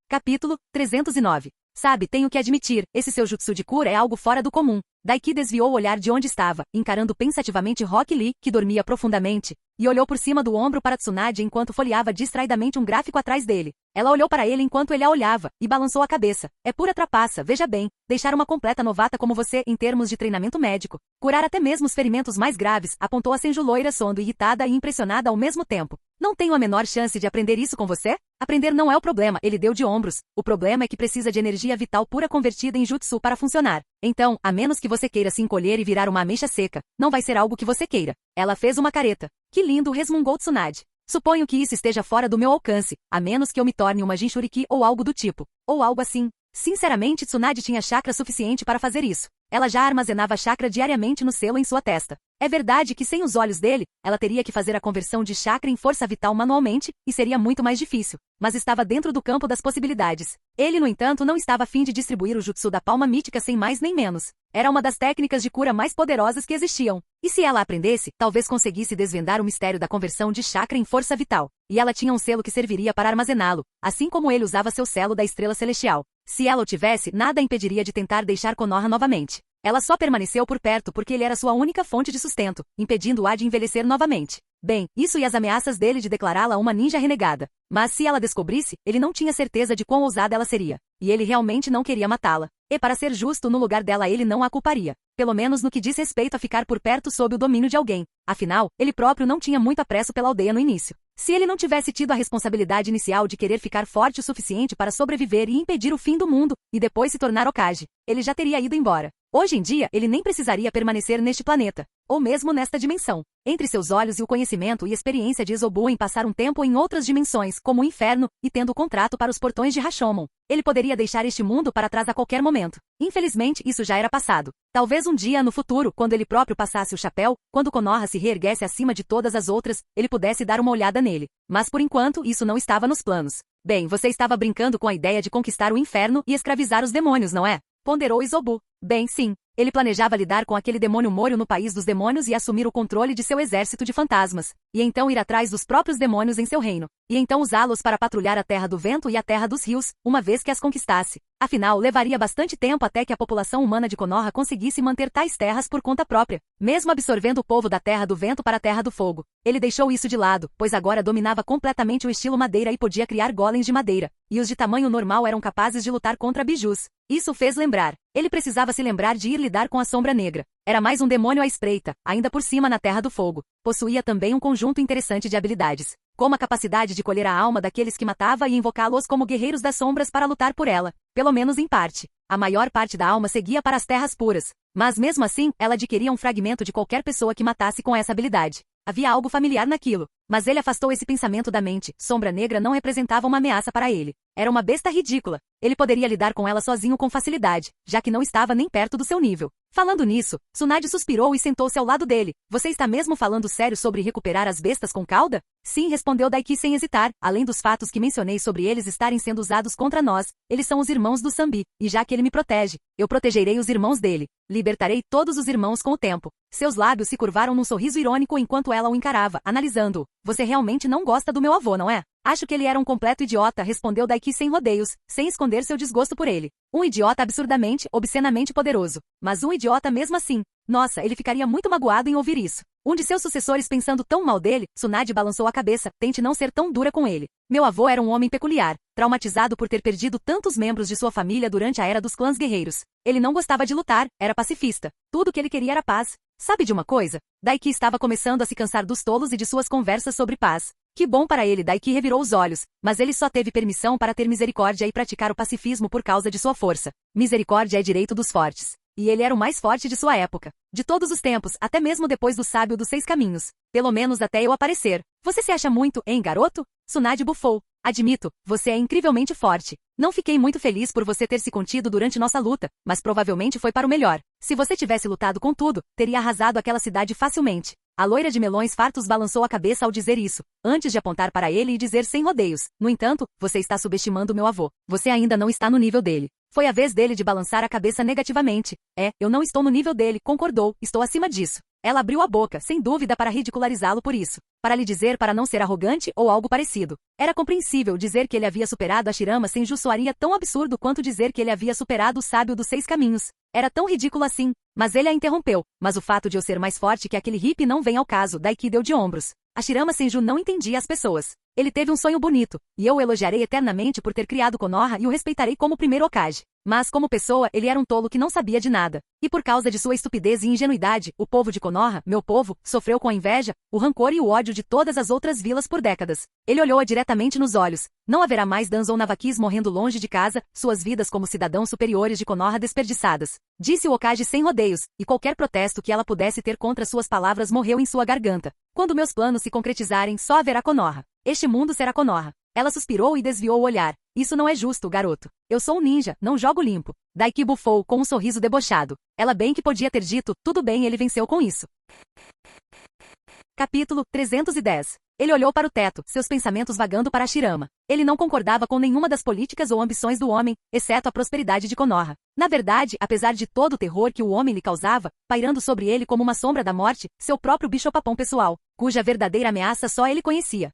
Capítulo 309. Sabe, tenho que admitir, esse seu jutsu de cura é algo fora do comum. Daiki desviou o olhar de onde estava, encarando pensativamente Rock Lee, que dormia profundamente, e olhou por cima do ombro para Tsunade enquanto folheava distraidamente um gráfico atrás dele. Ela olhou para ele enquanto ele a olhava, e balançou a cabeça. É pura trapaça, veja bem, deixar uma completa novata como você em termos de treinamento médico. Curar até mesmo os ferimentos mais graves, apontou a Senju loira sondo irritada e impressionada ao mesmo tempo. Não tenho a menor chance de aprender isso com você? Aprender não é o problema, ele deu de ombros. O problema é que precisa de energia vital pura convertida em jutsu para funcionar. Então, a menos que você queira se encolher e virar uma ameixa seca, não vai ser algo que você queira. Ela fez uma careta. Que lindo, resmungou Tsunade. Suponho que isso esteja fora do meu alcance, a menos que eu me torne uma Jinchuriki ou algo do tipo. Ou algo assim. Sinceramente, Tsunade tinha chakra suficiente para fazer isso. Ela já armazenava chakra diariamente no selo em sua testa. É verdade que sem os olhos dele, ela teria que fazer a conversão de chakra em força vital manualmente, e seria muito mais difícil. Mas estava dentro do campo das possibilidades. Ele, no entanto, não estava a fim de distribuir o jutsu da palma mítica sem mais nem menos. Era uma das técnicas de cura mais poderosas que existiam. E se ela aprendesse, talvez conseguisse desvendar o mistério da conversão de chakra em força vital. E ela tinha um selo que serviria para armazená-lo, assim como ele usava seu selo da estrela celestial. Se ela o tivesse, nada a impediria de tentar deixar Konoha novamente. Ela só permaneceu por perto porque ele era sua única fonte de sustento, impedindo-a de envelhecer novamente. Bem, isso e as ameaças dele de declará-la uma ninja renegada. Mas se ela descobrisse, ele não tinha certeza de quão ousada ela seria. E ele realmente não queria matá-la. E para ser justo, no lugar dela ele não a culparia. Pelo menos no que diz respeito a ficar por perto sob o domínio de alguém. Afinal, ele próprio não tinha muito apreço pela aldeia no início. Se ele não tivesse tido a responsabilidade inicial de querer ficar forte o suficiente para sobreviver e impedir o fim do mundo, e depois se tornar Hokage, ele já teria ido embora. Hoje em dia, ele nem precisaria permanecer neste planeta, ou mesmo nesta dimensão. Entre seus olhos e o conhecimento e experiência de Izobu em passar um tempo em outras dimensões, como o inferno, e tendo o contrato para os portões de Rashomon, ele poderia deixar este mundo para trás a qualquer momento. Infelizmente, isso já era passado. Talvez um dia no futuro, quando ele próprio passasse o chapéu, quando Konoha se reerguesse acima de todas as outras, ele pudesse dar uma olhada nele. Mas por enquanto, isso não estava nos planos. Bem, você estava brincando com a ideia de conquistar o inferno e escravizar os demônios, não é? Ponderou Izobu. Bem, sim. Ele planejava lidar com aquele demônio Moryu no país dos demônios e assumir o controle de seu exército de fantasmas. E então ir atrás dos próprios demônios em seu reino. E então usá-los para patrulhar a Terra do Vento e a Terra dos Rios, uma vez que as conquistasse. Afinal, levaria bastante tempo até que a população humana de Konoha conseguisse manter tais terras por conta própria, mesmo absorvendo o povo da Terra do Vento para a Terra do Fogo. Ele deixou isso de lado, pois agora dominava completamente o estilo madeira e podia criar golems de madeira. E os de tamanho normal eram capazes de lutar contra bijus. Isso o fez lembrar. Ele precisava se lembrar de ir lidar com a Sombra Negra. Era mais um demônio à espreita, ainda por cima na Terra do Fogo. Possuía também um conjunto interessante de habilidades, como a capacidade de colher a alma daqueles que matava e invocá-los como guerreiros das sombras para lutar por ela, pelo menos em parte. A maior parte da alma seguia para as terras puras, mas mesmo assim, ela adquiria um fragmento de qualquer pessoa que matasse com essa habilidade. Havia algo familiar naquilo, mas ele afastou esse pensamento da mente. Sombra Negra não representava uma ameaça para ele. Era uma besta ridícula. Ele poderia lidar com ela sozinho com facilidade, já que não estava nem perto do seu nível. Falando nisso, Tsunade suspirou e sentou-se ao lado dele. Você está mesmo falando sério sobre recuperar as bestas com cauda? Sim, respondeu Daiki sem hesitar. Além dos fatos que mencionei sobre eles estarem sendo usados contra nós, eles são os irmãos do Sambi, e já que ele me protege, eu protegerei os irmãos dele. Libertarei todos os irmãos com o tempo. Seus lábios se curvaram num sorriso irônico enquanto ela o encarava, analisando-o. Você realmente não gosta do meu avô, não é? Acho que ele era um completo idiota, respondeu Daiki sem rodeios, sem esconder seu desgosto por ele. Um idiota absurdamente, obscenamente poderoso. Mas um idiota mesmo assim. Nossa, ele ficaria muito magoado em ouvir isso. Um de seus sucessores pensando tão mal dele, Tsunade balançou a cabeça, tente não ser tão dura com ele. Meu avô era um homem peculiar, traumatizado por ter perdido tantos membros de sua família durante a era dos clãs guerreiros. Ele não gostava de lutar, era pacifista. Tudo que ele queria era paz. Sabe de uma coisa? Daiki estava começando a se cansar dos tolos e de suas conversas sobre paz. Que bom para ele, Daiki revirou os olhos, mas ele só teve permissão para ter misericórdia e praticar o pacifismo por causa de sua força. Misericórdia é direito dos fortes. E ele era o mais forte de sua época. De todos os tempos, até mesmo depois do sábio dos 6 caminhos. Pelo menos até eu aparecer. Você se acha muito, hein, garoto? Tsunade bufou. Admito, você é incrivelmente forte. Não fiquei muito feliz por você ter se contido durante nossa luta, mas provavelmente foi para o melhor. Se você tivesse lutado com tudo, teria arrasado aquela cidade facilmente. A loira de melões fartos balançou a cabeça ao dizer isso, antes de apontar para ele e dizer sem rodeios. No entanto, você está subestimando meu avô. Você ainda não está no nível dele. Foi a vez dele de balançar a cabeça negativamente. Eu não estou no nível dele, concordou, estou acima disso. Ela abriu a boca, sem dúvida para ridicularizá-lo por isso. Para lhe dizer para não ser arrogante ou algo parecido. Era compreensível dizer que ele havia superado a Shirama Senju soaria tão absurdo quanto dizer que ele havia superado o sábio dos 6 caminhos. Era tão ridículo assim. Mas ele a interrompeu. Mas o fato de eu ser mais forte que aquele hippie não vem ao caso, Daiki deu de ombros. A Shirama Senju não entendia as pessoas. Ele teve um sonho bonito, e eu o elogiarei eternamente por ter criado Konoha e o respeitarei como o primeiro Hokage. Mas como pessoa, ele era um tolo que não sabia de nada. E por causa de sua estupidez e ingenuidade, o povo de Konoha, meu povo, sofreu com a inveja, o rancor e o ódio de todas as outras vilas por décadas. Ele olhou-a diretamente nos olhos. Não haverá mais Dans ou Navakis morrendo longe de casa, suas vidas como cidadãos superiores de Konoha desperdiçadas. Disse o Hokage sem rodeios, e qualquer protesto que ela pudesse ter contra suas palavras morreu em sua garganta. Quando meus planos se concretizarem, só haverá Konoha. Este mundo será Konoha. Ela suspirou e desviou o olhar. Isso não é justo, garoto. Eu sou um ninja, não jogo limpo. Daiki bufou com um sorriso debochado. Ela bem que podia ter dito, tudo bem, ele venceu com isso. Capítulo 310. Ele olhou para o teto, seus pensamentos vagando para Hashirama. Ele não concordava com nenhuma das políticas ou ambições do homem, exceto a prosperidade de Konoha. Na verdade, apesar de todo o terror que o homem lhe causava, pairando sobre ele como uma sombra da morte, seu próprio bicho-papão pessoal, cuja verdadeira ameaça só ele conhecia.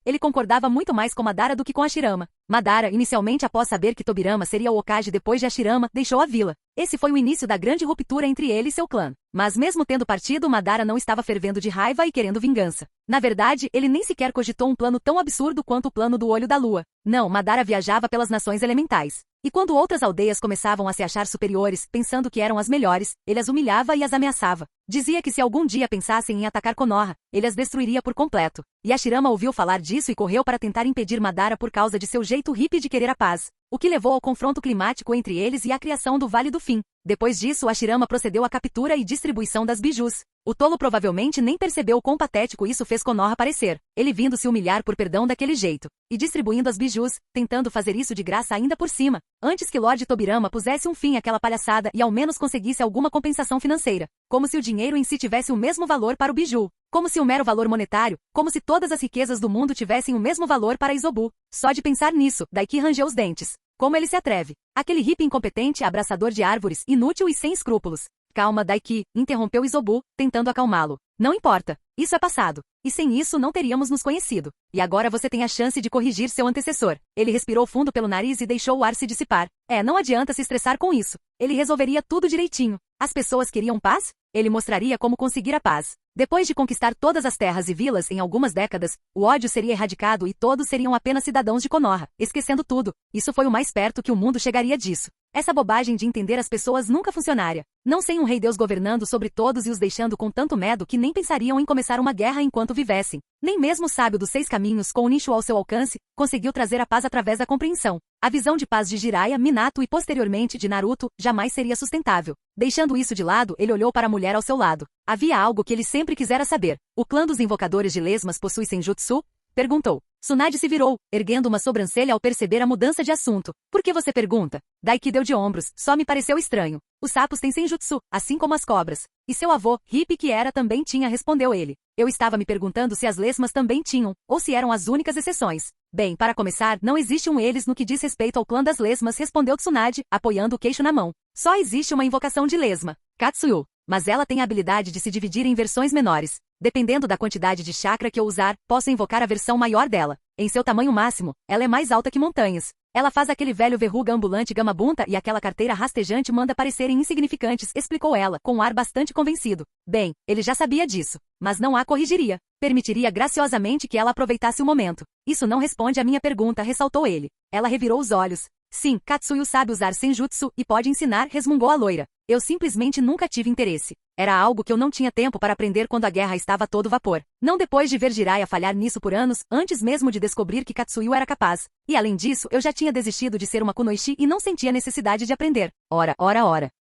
Ele concordava muito mais com Madara do que com Hashirama. Madara, inicialmente após saber que Tobirama seria o Hokage depois de Hashirama, deixou a vila. Esse foi o início da grande ruptura entre ele e seu clã. Mas mesmo tendo partido, Madara não estava fervendo de raiva e querendo vingança. Na verdade, ele nem sequer cogitou um plano tão absurdo quanto o plano do Olho da Lua. Não, Madara viajava pelas nações elementais. E quando outras aldeias começavam a se achar superiores, pensando que eram as melhores, ele as humilhava e as ameaçava. Dizia que se algum dia pensassem em atacar Konoha, ele as destruiria por completo. E Hashirama ouviu falar disso e correu para tentar impedir Madara por causa de seu jeito hippie de querer a paz, o que levou ao confronto climático entre eles e à criação do Vale do Fim. Depois disso, Hashirama procedeu à captura e distribuição das bijus. O tolo provavelmente nem percebeu o quão patético isso fez Konoha parecer, ele vindo se humilhar por perdão daquele jeito, e distribuindo as bijus, tentando fazer isso de graça ainda por cima, antes que Lord Tobirama pusesse um fim àquela palhaçada e ao menos conseguisse alguma compensação financeira, como se o dinheiro em si tivesse o mesmo valor para o biju, como se o mero valor monetário, como se todas as riquezas do mundo tivessem o mesmo valor para Izobu. Só de pensar nisso, Daiki rangeu os dentes. Como ele se atreve? Aquele hippie incompetente, abraçador de árvores, inútil e sem escrúpulos. Calma, Daiki, interrompeu Izobu, tentando acalmá-lo. Não importa. Isso é passado. E sem isso não teríamos nos conhecido. E agora você tem a chance de corrigir seu antecessor. Ele respirou fundo pelo nariz e deixou o ar se dissipar. Não adianta se estressar com isso. Ele resolveria tudo direitinho. As pessoas queriam paz? Ele mostraria como conseguir a paz. Depois de conquistar todas as terras e vilas em algumas décadas, o ódio seria erradicado e todos seriam apenas cidadãos de Konoha, esquecendo tudo. Isso foi o mais perto que o mundo chegaria disso. Essa bobagem de entender as pessoas nunca funcionaria. Não sem um rei Deus governando sobre todos e os deixando com tanto medo que nem pensariam em começar uma guerra enquanto vivessem. Nem mesmo o sábio dos 6 caminhos com o nicho ao seu alcance, conseguiu trazer a paz através da compreensão. A visão de paz de Jiraiya, Minato e posteriormente de Naruto jamais seria sustentável. Deixando isso de lado, ele olhou para a mulher ao seu lado. Havia algo que ele sempre quisera saber. O clã dos invocadores de lesmas possui senjutsu? Perguntou. Tsunade se virou, erguendo uma sobrancelha ao perceber a mudança de assunto. Por que você pergunta? Daiki deu de ombros, só me pareceu estranho. Os sapos têm senjutsu, assim como as cobras. E seu avô, hippie que era, também tinha, respondeu ele. Eu estava me perguntando se as lesmas também tinham, ou se eram as únicas exceções. Bem, para começar, não existe um eles no que diz respeito ao clã das lesmas, respondeu Tsunade, apoiando o queixo na mão. Só existe uma invocação de lesma, Katsuyu. Mas ela tem a habilidade de se dividir em versões menores. Dependendo da quantidade de chakra que eu usar, posso invocar a versão maior dela. Em seu tamanho máximo, ela é mais alta que montanhas. Ela faz aquele velho verruga ambulante gamabunta e aquela carteira rastejante manda parecerem insignificantes, explicou ela, com um ar bastante convencido. Bem, ele já sabia disso. Mas não a corrigiria. Permitiria graciosamente que ela aproveitasse o momento. Isso não responde à minha pergunta, ressaltou ele. Ela revirou os olhos. Sim, Katsuyu sabe usar senjutsu e pode ensinar, resmungou a loira. Eu simplesmente nunca tive interesse. Era algo que eu não tinha tempo para aprender quando a guerra estava a todo vapor. Não depois de ver Jiraiya falhar nisso por anos, antes mesmo de descobrir que Katsuyu era capaz. E além disso, eu já tinha desistido de ser uma kunoichi e não sentia necessidade de aprender. Ora.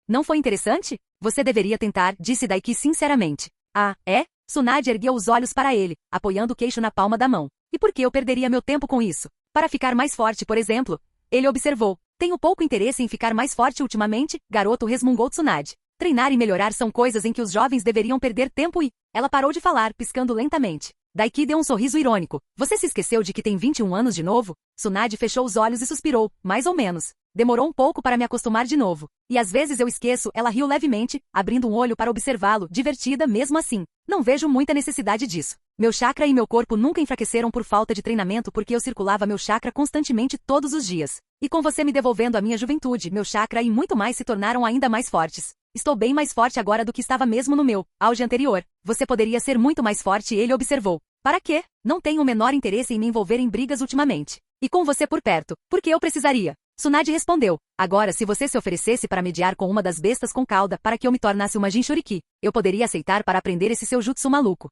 Não foi interessante? Você deveria tentar, disse Daiki sinceramente. Ah, é? Tsunade ergueu os olhos para ele, apoiando o queixo na palma da mão. E por que eu perderia meu tempo com isso? Para ficar mais forte, por exemplo? Ele observou. Tenho pouco interesse em ficar mais forte ultimamente, garoto, resmungou Tsunade. Treinar e melhorar são coisas em que os jovens deveriam perder tempo e... Ela parou de falar, piscando lentamente. Daiki deu um sorriso irônico. Você se esqueceu de que tem 21 anos de novo? Tsunade fechou os olhos e suspirou, mais ou menos. Demorou um pouco para me acostumar de novo. E às vezes eu esqueço, ela riu levemente, abrindo um olho para observá-lo, divertida mesmo assim. Não vejo muita necessidade disso. Meu chakra e meu corpo nunca enfraqueceram por falta de treinamento porque eu circulava meu chakra constantemente todos os dias. E com você me devolvendo a minha juventude, meu chakra e muito mais se tornaram ainda mais fortes. Estou bem mais forte agora do que estava mesmo no meu auge anterior. Você poderia ser muito mais forte, ele observou. Para quê? Não tenho o menor interesse em me envolver em brigas ultimamente. E com você por perto, por que eu precisaria? Tsunade respondeu. Agora, se você se oferecesse para mediar com uma das bestas com cauda para que eu me tornasse uma Jinchuriki, eu poderia aceitar para aprender esse seu jutsu maluco.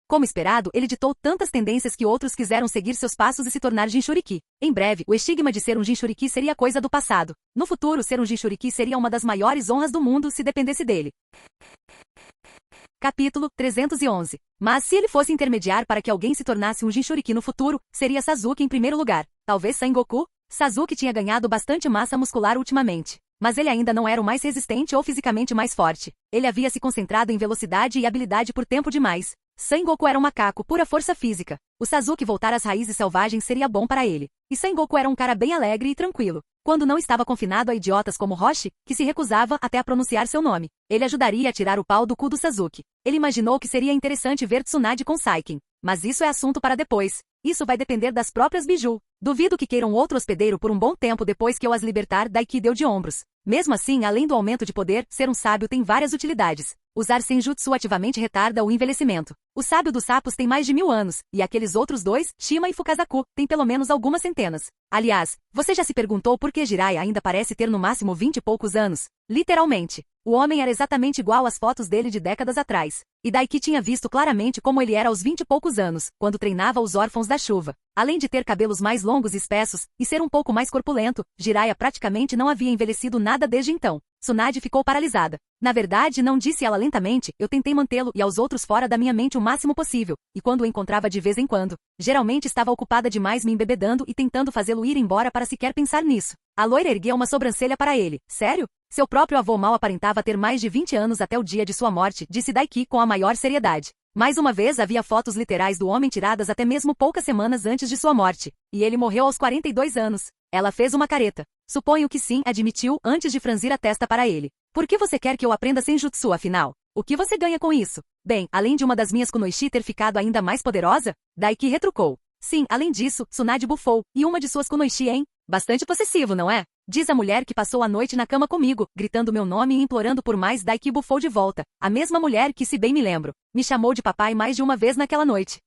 Como esperado, ele ditou tantas tendências que outros quiseram seguir seus passos e se tornar Jinchuriki. Em breve, o estigma de ser um Jinchuriki seria coisa do passado. No futuro, ser um Jinchuriki seria uma das maiores honras do mundo se dependesse dele. Capítulo 311. Mas se ele fosse intermediar para que alguém se tornasse um Jinchuriki no futuro, seria Sasuke em primeiro lugar. Talvez Sengoku? Sasuke tinha ganhado bastante massa muscular ultimamente. Mas ele ainda não era o mais resistente ou fisicamente mais forte. Ele havia se concentrado em velocidade e habilidade por tempo demais. Sengoku era um macaco, pura força física. O Sasuke voltar às raízes selvagens seria bom para ele. E Sengoku era um cara bem alegre e tranquilo. Quando não estava confinado a idiotas como Roshi, que se recusava até a pronunciar seu nome. Ele ajudaria a tirar o pau do cu do Sasuke. Ele imaginou que seria interessante ver Tsunade com Saiken. Mas isso é assunto para depois. Isso vai depender das próprias Biju. Duvido que queiram outro hospedeiro por um bom tempo depois que eu as libertar. Daiki deu de ombros. Mesmo assim, além do aumento de poder, ser um sábio tem várias utilidades. Usar Senjutsu ativamente retarda o envelhecimento. O sábio dos sapos tem mais de 1000 anos, e aqueles outros dois, Shima e Fukazaku, têm pelo menos algumas centenas. Aliás, você já se perguntou por que Jiraiya ainda parece ter no máximo 20 e poucos anos? Literalmente. O homem era exatamente igual às fotos dele de décadas atrás. E Daiki tinha visto claramente como ele era aos 20 e poucos anos, quando treinava os órfãos da chuva. Além de ter cabelos mais longos e espessos, e ser um pouco mais corpulento, Jiraiya praticamente não havia envelhecido nada desde então. Tsunade ficou paralisada. Na verdade, não disse ela lentamente, eu tentei mantê-lo e aos outros fora da minha mente o máximo possível, e quando o encontrava de vez em quando, geralmente estava ocupada demais me embebedando e tentando fazê-lo ir embora para sequer pensar nisso. A loira ergueu uma sobrancelha para ele. Sério? Seu próprio avô mal aparentava ter mais de 20 anos até o dia de sua morte, disse Daiki com a maior seriedade. Mais uma vez havia fotos literais do homem tiradas até mesmo poucas semanas antes de sua morte. E ele morreu aos 42 anos. Ela fez uma careta. Suponho que sim, admitiu, antes de franzir a testa para ele. Por que você quer que eu aprenda Senjutsu, afinal? O que você ganha com isso? Bem, além de uma das minhas kunoichi ter ficado ainda mais poderosa? Daiki retrucou. Sim, além disso, Tsunade bufou. E uma de suas kunoichi, hein? Bastante possessivo, não é? Diz a mulher que passou a noite na cama comigo, gritando meu nome e implorando por mais. Daiki bufou de volta. A mesma mulher que, se bem me lembro, me chamou de papai mais de uma vez naquela noite.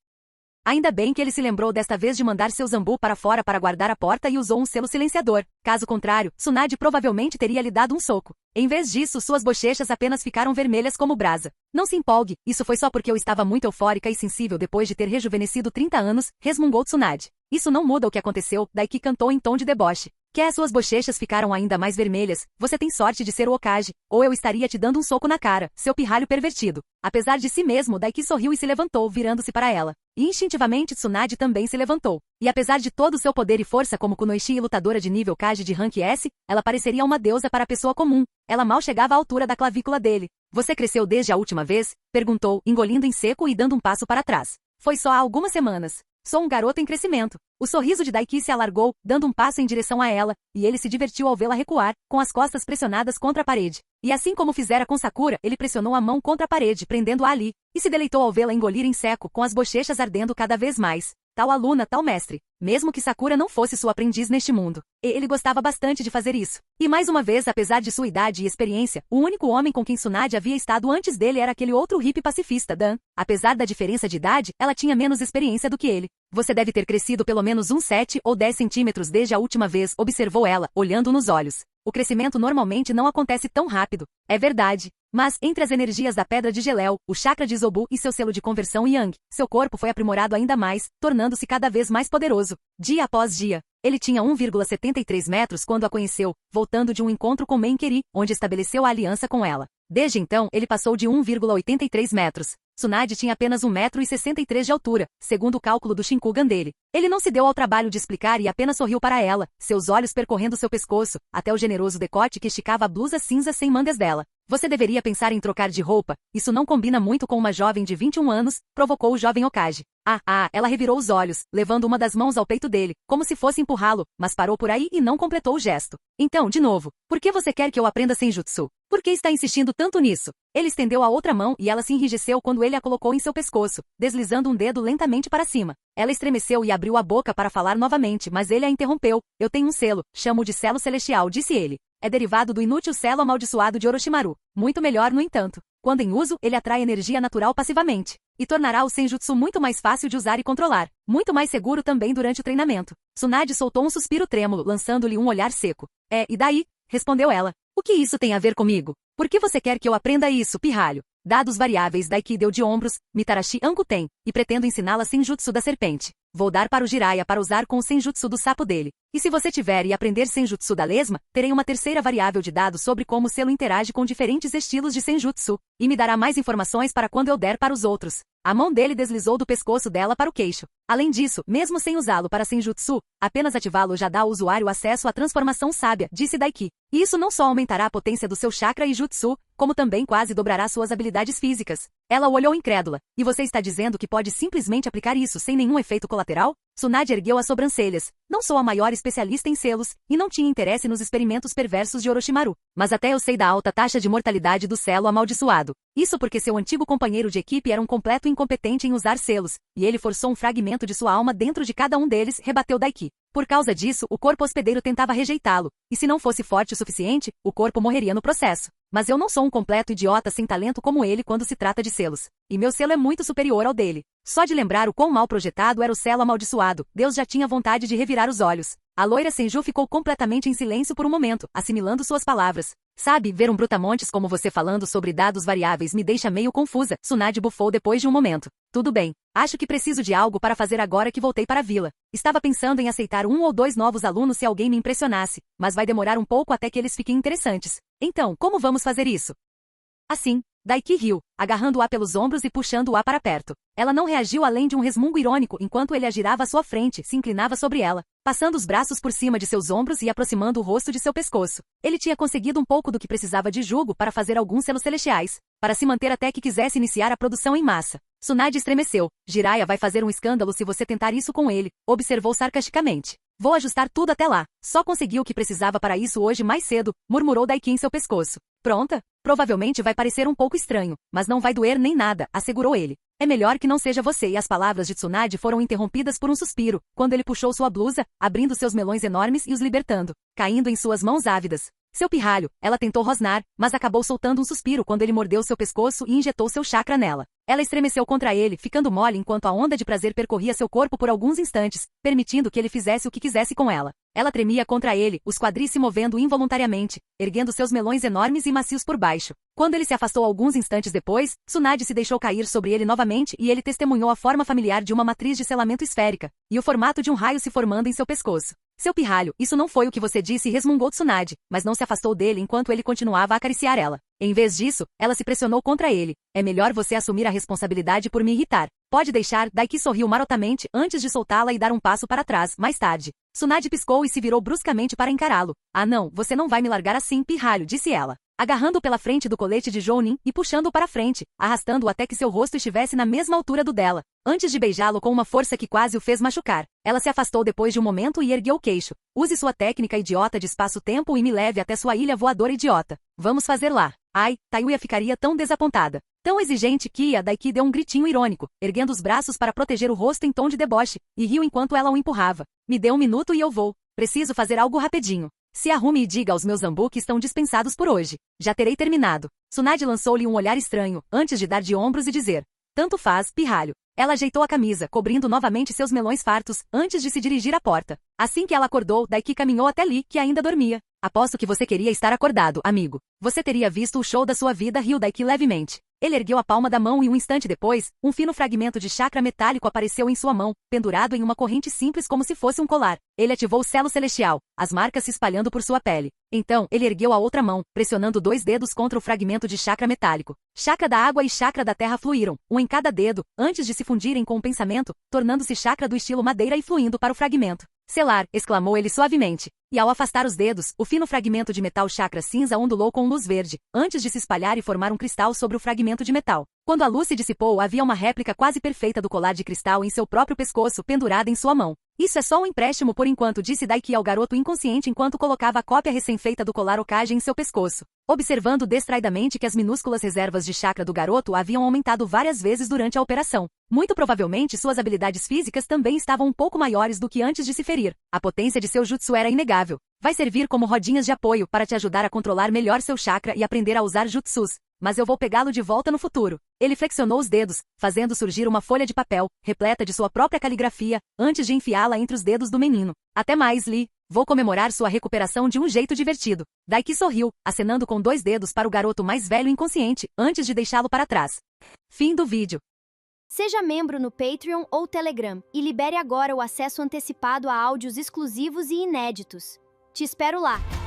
Ainda bem que ele se lembrou desta vez de mandar seu Zambu para fora para guardar a porta e usou um selo silenciador. Caso contrário, Tsunade provavelmente teria lhe dado um soco. Em vez disso, suas bochechas apenas ficaram vermelhas como brasa. Não se empolgue, isso foi só porque eu estava muito eufórica e sensível depois de ter rejuvenescido 30 anos, resmungou Tsunade. Isso não muda o que aconteceu, Daiki cantou em tom de deboche. Que as suas bochechas ficaram ainda mais vermelhas, você tem sorte de ser o Hokage, ou eu estaria te dando um soco na cara, seu pirralho pervertido. Apesar de si mesmo, Daiki sorriu e se levantou, virando-se para ela. E instintivamente Tsunade também se levantou. E apesar de todo o seu poder e força como kunoichi e lutadora de nível Kage de rank S, ela pareceria uma deusa para a pessoa comum. Ela mal chegava à altura da clavícula dele. Você cresceu desde a última vez? Perguntou, engolindo em seco e dando um passo para trás. Foi só há algumas semanas. Sou um garoto em crescimento. O sorriso de Daiki se alargou, dando um passo em direção a ela, e ele se divertiu ao vê-la recuar, com as costas pressionadas contra a parede. E assim como fizera com Sakura, ele pressionou a mão contra a parede, prendendo-a ali, e se deleitou ao vê-la engolir em seco, com as bochechas ardendo cada vez mais. Tal aluna, tal mestre. Mesmo que Sakura não fosse sua aprendiz neste mundo. Ele gostava bastante de fazer isso. E mais uma vez, apesar de sua idade e experiência, o único homem com quem Tsunade havia estado antes dele era aquele outro hippie pacifista, Dan. Apesar da diferença de idade, ela tinha menos experiência do que ele. Você deve ter crescido pelo menos uns 7 ou 10 centímetros desde a última vez, observou ela, olhando nos olhos. O crescimento normalmente não acontece tão rápido. É verdade. Mas, entre as energias da pedra de Gelel, o chakra de Zobu e seu selo de conversão Yang, seu corpo foi aprimorado ainda mais, tornando-se cada vez mais poderoso. Dia após dia. Ele tinha 1,73 metros quando a conheceu, voltando de um encontro com Menkeri, onde estabeleceu a aliança com ela. Desde então, ele passou de 1,83 metros. Tsunade tinha apenas 1,63 m de altura, segundo o cálculo do Shinkugan dele. Ele não se deu ao trabalho de explicar e apenas sorriu para ela, seus olhos percorrendo seu pescoço, até o generoso decote que esticava a blusa cinza sem mangas dela. Você deveria pensar em trocar de roupa, isso não combina muito com uma jovem de 21 anos, provocou o jovem Hokage. Ela revirou os olhos, levando uma das mãos ao peito dele, como se fosse empurrá-lo, mas parou por aí e não completou o gesto. Então, de novo, por que você quer que eu aprenda Senjutsu? Por que está insistindo tanto nisso? Ele estendeu a outra mão e ela se enrijeceu quando ele a colocou em seu pescoço, deslizando um dedo lentamente para cima. Ela estremeceu e abriu a boca para falar novamente, mas ele a interrompeu. Eu tenho um selo, chamo de selo celestial, disse ele. É derivado do inútil selo amaldiçoado de Orochimaru. Muito melhor, no entanto. Quando em uso, ele atrai energia natural passivamente. e tornará o Senjutsu muito mais fácil de usar e controlar, muito mais seguro também durante o treinamento. Tsunade soltou um suspiro trêmulo, lançando-lhe um olhar seco. E daí? Respondeu ela. O que isso tem a ver comigo? Por que você quer que eu aprenda isso, pirralho? Dados variáveis, Daiki deu de ombros, Mitarashi Ankuten, e pretendo ensiná-la Senjutsu da serpente. Vou dar para o Jiraiya para usar com o Senjutsu do sapo dele. E se você tiver e aprender Senjutsu da lesma, terei uma terceira variável de dados sobre como o selo interage com diferentes estilos de Senjutsu, e me dará mais informações para quando eu der para os outros. A mão dele deslizou do pescoço dela para o queixo. Além disso, mesmo sem usá-lo para Senjutsu, apenas ativá-lo já dá ao usuário acesso à transformação sábia, disse Daiki. E isso não só aumentará a potência do seu chakra e jutsu, como também quase dobrará suas habilidades físicas. Ela o olhou incrédula. E você está dizendo que pode simplesmente aplicar isso sem nenhum efeito colateral? Tsunade ergueu as sobrancelhas. Não sou a maior especialista em selos, e não tinha interesse nos experimentos perversos de Orochimaru. Mas até eu sei da alta taxa de mortalidade do selo amaldiçoado. Isso porque seu antigo companheiro de equipe era um completo incompetente em usar selos, e ele forçou um fragmento de sua alma dentro de cada um deles, rebateu Daiki. Por causa disso, o corpo hospedeiro tentava rejeitá-lo, e se não fosse forte o suficiente, o corpo morreria no processo. Mas eu não sou um completo idiota sem talento como ele quando se trata de selos. E meu selo é muito superior ao dele. Só de lembrar o quão mal projetado era o selo amaldiçoado, Deus já tinha vontade de revirar os olhos. A loira Senju ficou completamente em silêncio por um momento, assimilando suas palavras. Sabe, ver um brutamontes como você falando sobre dados variáveis me deixa meio confusa, Tsunade bufou depois de um momento. Tudo bem. Acho que preciso de algo para fazer agora que voltei para a vila. Estava pensando em aceitar 1 ou 2 novos alunos se alguém me impressionasse, mas vai demorar um pouco até que eles fiquem interessantes. Então, como vamos fazer isso? Assim, Daiki riu, agarrando-a pelos ombros e puxando-a para perto. Ela não reagiu além de um resmungo irônico enquanto ele a girava à sua frente, se inclinava sobre ela, passando os braços por cima de seus ombros e aproximando o rosto de seu pescoço. Ele tinha conseguido um pouco do que precisava de jugo para fazer alguns selos celestiais, para se manter até que quisesse iniciar a produção em massa. Tsunade estremeceu. Jiraiya vai fazer um escândalo se você tentar isso com ele, observou sarcasticamente. Vou ajustar tudo até lá. Só consegui o que precisava para isso hoje mais cedo, murmurou Daiki em seu pescoço. Pronta? Provavelmente vai parecer um pouco estranho, mas não vai doer nem nada, assegurou ele. É melhor que não seja você, e as palavras de Tsunade foram interrompidas por um suspiro, quando ele puxou sua blusa, abrindo seus melões enormes e os libertando, caindo em suas mãos ávidas. Seu pirralho, ela tentou rosnar, mas acabou soltando um suspiro quando ele mordeu seu pescoço e injetou seu chakra nela. Ela estremeceu contra ele, ficando mole enquanto a onda de prazer percorria seu corpo por alguns instantes, permitindo que ele fizesse o que quisesse com ela. Ela tremia contra ele, os quadris se movendo involuntariamente, erguendo seus melões enormes e macios por baixo. Quando ele se afastou alguns instantes depois, Tsunade se deixou cair sobre ele novamente e ele testemunhou a forma familiar de uma matriz de selamento esférica, e o formato de um raio se formando em seu pescoço. Seu pirralho, isso não foi o que você disse, resmungou Tsunade, mas não se afastou dele enquanto ele continuava a acariciar ela. Em vez disso, ela se pressionou contra ele. É melhor você assumir a responsabilidade por me irritar. Pode deixar, Daiki sorriu marotamente antes de soltá-la e dar um passo para trás, mais tarde. Tsunade piscou e se virou bruscamente para encará-lo. Ah não, você não vai me largar assim, pirralho, disse ela. Agarrando-o pela frente do colete de Jounin e puxando-o para frente, arrastando-o até que seu rosto estivesse na mesma altura do dela, antes de beijá-lo com uma força que quase o fez machucar. Ela se afastou depois de um momento e ergueu o queixo. Use sua técnica idiota de espaço-tempo e me leve até sua ilha voadora idiota. Vamos fazer lá. Ai, Tayuya ficaria tão desapontada. Tão exigente que a Daiki deu um gritinho irônico, erguendo os braços para proteger o rosto em tom de deboche, e riu enquanto ela o empurrava. Me dê um minuto e eu vou. Preciso fazer algo rapidinho. Se arrume e diga aos meus Zambu que estão dispensados por hoje. Já terei terminado. Tsunade lançou-lhe um olhar estranho, antes de dar de ombros e dizer. Tanto faz, pirralho. Ela ajeitou a camisa, cobrindo novamente seus melões fartos, antes de se dirigir à porta. Assim que ela acordou, Daiki caminhou até Lee, que ainda dormia. Aposto que você queria estar acordado, amigo. Você teria visto o show da sua vida, riu Daiki levemente. Ele ergueu a palma da mão e um instante depois, um fino fragmento de chakra metálico apareceu em sua mão, pendurado em uma corrente simples como se fosse um colar. Ele ativou o selo celestial, as marcas se espalhando por sua pele. Então, ele ergueu a outra mão, pressionando 2 dedos contra o fragmento de chakra metálico. Chakra da água e chakra da terra fluíram, um em cada dedo, antes de se fundirem com o pensamento, tornando-se chakra do estilo madeira e fluindo para o fragmento. Selar, exclamou ele suavemente. E ao afastar os dedos, o fino fragmento de metal chakra cinza ondulou com luz verde, antes de se espalhar e formar um cristal sobre o fragmento de metal. Quando a luz se dissipou, havia uma réplica quase perfeita do colar de cristal em seu próprio pescoço, pendurada em sua mão. Isso é só um empréstimo por enquanto, disse Daiki ao garoto inconsciente enquanto colocava a cópia recém-feita do colar Hokage em seu pescoço, observando distraidamente que as minúsculas reservas de chakra do garoto haviam aumentado várias vezes durante a operação. Muito provavelmente suas habilidades físicas também estavam um pouco maiores do que antes de se ferir. A potência de seu jutsu era inegável. Vai servir como rodinhas de apoio para te ajudar a controlar melhor seu chakra e aprender a usar jutsus. mas eu vou pegá-lo de volta no futuro. Ele flexionou os dedos, fazendo surgir uma folha de papel, repleta de sua própria caligrafia, antes de enfiá-la entre os dedos do menino. Até mais, Lee. Vou comemorar sua recuperação de um jeito divertido. Daiki sorriu, acenando com 2 dedos para o garoto mais velho inconsciente, antes de deixá-lo para trás. Fim do vídeo. Seja membro no Patreon ou Telegram e libere agora o acesso antecipado a áudios exclusivos e inéditos. Te espero lá!